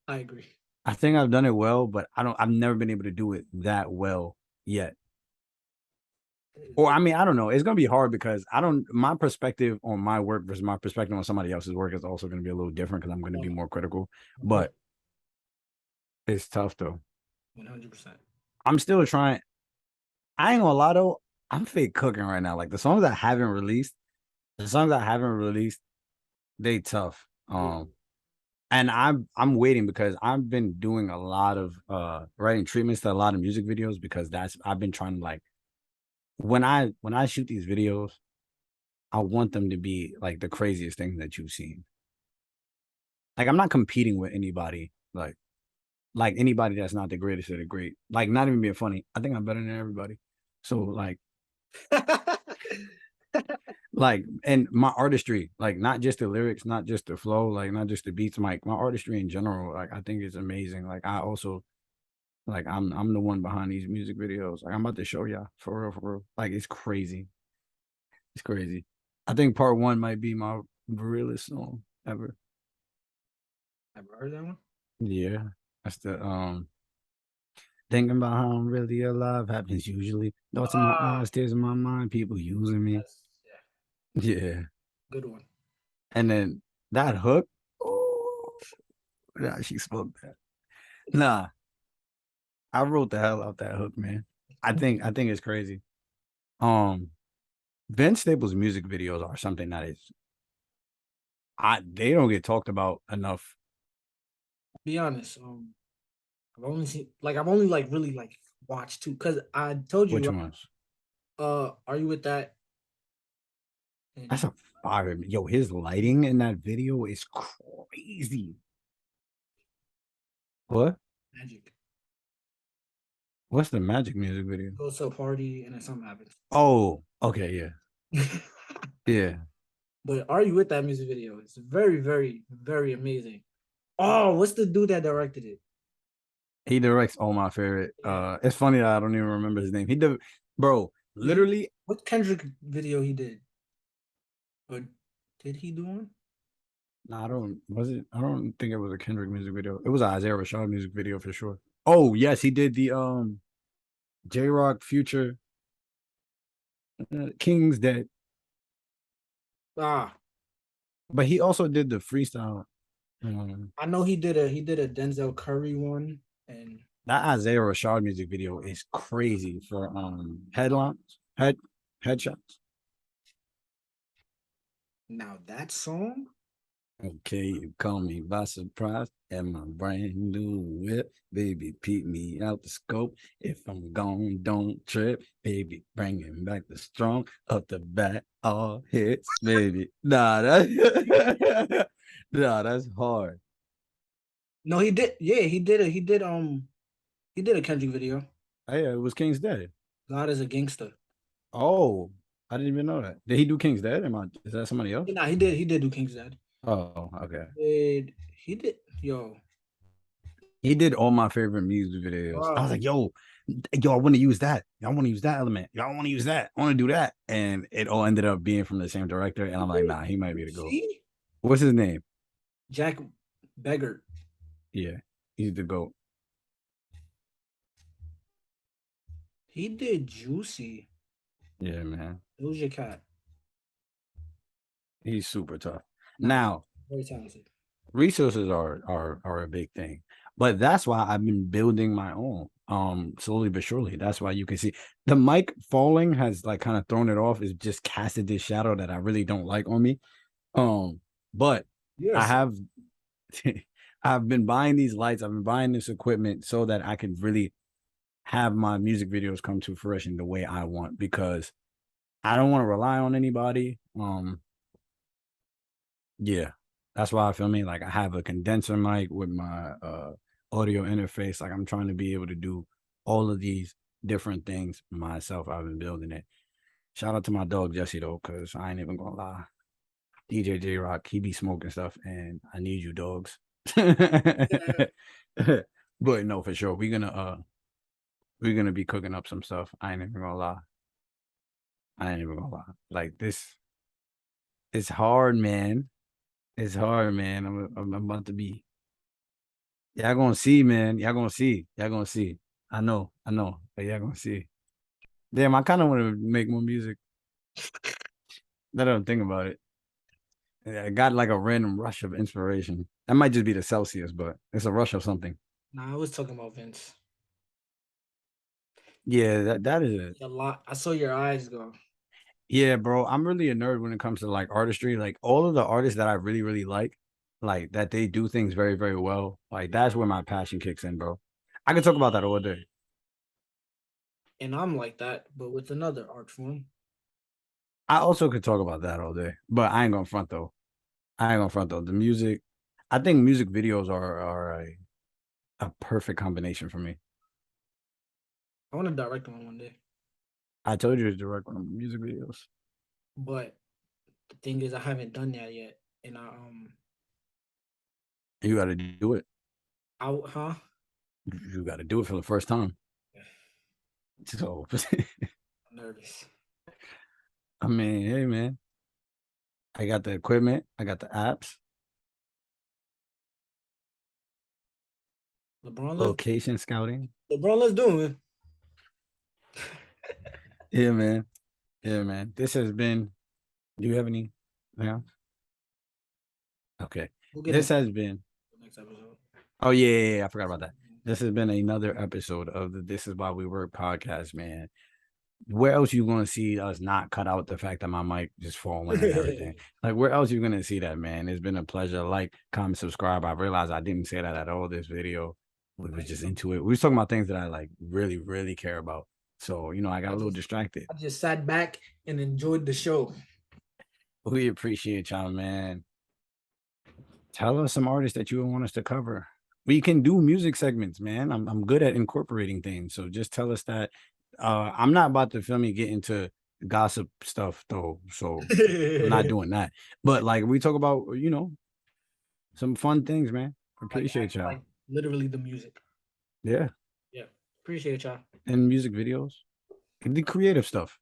I agree. I think I've done it well, but I've never been able to do it that well yet. Or I mean, I don't know. It's gonna be hard because I don't my perspective on my work versus my perspective on somebody else's work is also gonna be a little different because I'm gonna be more critical. But it's tough though. 100%. I'm still trying. I ain't gonna lie though. I'm fake cooking right now. Like the songs I haven't released, they tough. And I'm waiting because I've been doing a lot of writing treatments to a lot of music videos because that's I've been trying to like when I shoot these videos, I want them to be like the craziest thing that you've seen. Like I'm not competing with anybody, like anybody that's not the greatest of the great. Like not even being funny. I think I'm better than everybody. So like and my artistry, like not just the lyrics, not just the flow, like not just the beats, like my artistry in general, like I think it's amazing. Like I also like I'm the one behind these music videos. Like I'm about to show y'all for real, for real. Like it's crazy. It's crazy. I think part one might be my realest song ever. Ever heard that one? Yeah. That's the thinking about how I'm really alive happens usually. Thoughts in my Ah, eyes, tears in my mind, people using me. yes. Yeah. Yeah. Good one. And then that hook, oh, nah, she smoked that. Nah, I wrote the hell out that hook, man. I think it's crazy. Um, Vince Staples' music videos are something that is I they don't get talked about enough. Be honest. I've only like really like watch too. Cause I told Which you, ones? are you with that? That's And a fire. Yo, his lighting in that video is crazy. What? Magic What's the Magic music video? goes to a party and then something happens. Oh, okay, yeah. Yeah. But are you with that music video? It's very, very, very amazing. Oh, what's the dude that directed it? He directs all my favorite. Yeah. It's funny that I don't even remember his name. He did, bro, He literally. what Kendrick video he did? Or did he do one? Nah, I don't was it I don't think it was a Kendrick music video. It was an Isaiah Rashad music video for sure. Oh, yes, he did the J Rock Future King's Dead. Ah, But he also did the freestyle. Um, I know he did a Denzel Curry one, and that Isaiah Rashad music video is crazy for headlines, headshots. now that song, Okay, you call me by surprise and my brand new whip. Baby, peep me out the scope. If I'm gone, don't trip. Baby, bringing back the strong up the back. All hits, baby. Nah, that, nah, that's hard. no, he did. Yeah, he did a Kendrick video. Oh, yeah, it was King's Dead. God is a gangster. Oh, I didn't even know that. Did he do King's Dead? Is that somebody else? Nah, he did do King's Dead. Oh, okay. He did yo, He did all my favorite music videos. I was wow. like, yo, I want to use that. I want to use that element. Y'all want to use that. I want to do that. And it all ended up being from the same director. And I'm like, nah, he might be the GOAT. See? What's his name? Jack Beggart. Yeah, he's the GOAT. He did Juicy. Yeah, man. Doja Cat. He's super tough. Nah, he's Now, very talented. resources are a big thing. But that's why I've been building my own slowly but surely. That's why you can see the mic falling has like kind of thrown it off. It's just casted this shadow that I really don't like on me. But I Yes. have I've been buying these lights, I've been buying this equipment so that I can really have my music videos come to fruition the way I want because I don't want to rely on anybody. Yeah. That's why I feel me. Like I have a condenser mic with my audio interface. Like I'm trying to be able to do all of these different things myself. I've been building it. Shout out to my dog Jesse though, because I ain't even gonna lie. DJ J Rock, he be smoking stuff, and I need you dogs. But no, for sure, we're gonna be cooking up some stuff. I ain't even gonna lie. I ain't even gonna lie. Like this, it's hard, man. It's hard, man. I'm about to be. Y'all gonna see, man. Y'all gonna see. Y'all gonna see. I know. But y'all gonna see. Damn, I kind of want to make more music. Now that I'm thinking about it. Yeah, I got like a random rush of inspiration. That might just be the Celsius, but it's a rush of something. Nah, I was talking about Vince. Yeah, that is it. A lot. I saw your eyes go. Yeah, bro. I'm really a nerd when it comes to like artistry. Like all of the artists that I really, really like that they do things very, very well. Like that's where my passion kicks in, bro. I could talk about that all day. And I'm like that, but with another art form. I also could talk about that all day, but I ain't gonna front though. I ain't gonna front though. The music, I think music videos are a perfect combination for me. I want to direct one day. I told you to direct one of my music videos. But the thing is I haven't done that yet. And You got to do it. huh? You got to do it for the first time. So, I'm nervous. I mean, hey man, I got the equipment, I got the apps, LeBron, location scouting. let's do it. Yeah, man. Yeah, man. This has been. Do you have any now? Okay. We'll get This into has been. the next episode. Oh yeah. I forgot about that. This has been another episode of the This Is Why We Work podcast, man. Where else you gonna see us not cut out the fact that my mic just falling and everything? Like where else you gonna see that, man? It's been a pleasure. Like, comment, subscribe. I realized I didn't say that at all this video. we was just into it. We was talking about things that I like really, really care about. So, you know, I got I a little just distracted. I just sat back and enjoyed the show. We appreciate y'all, man. Tell us some artists that you want us to cover. We can do music segments, man. I'm good at incorporating things. So just tell us that. I'm not about to feel me get into gossip stuff though. So I'm not doing that. But like we talk about, you know, some fun things, man. Appreciate y'all. like literally the music. Yeah. Yeah. Appreciate y'all. And music videos. The creative stuff.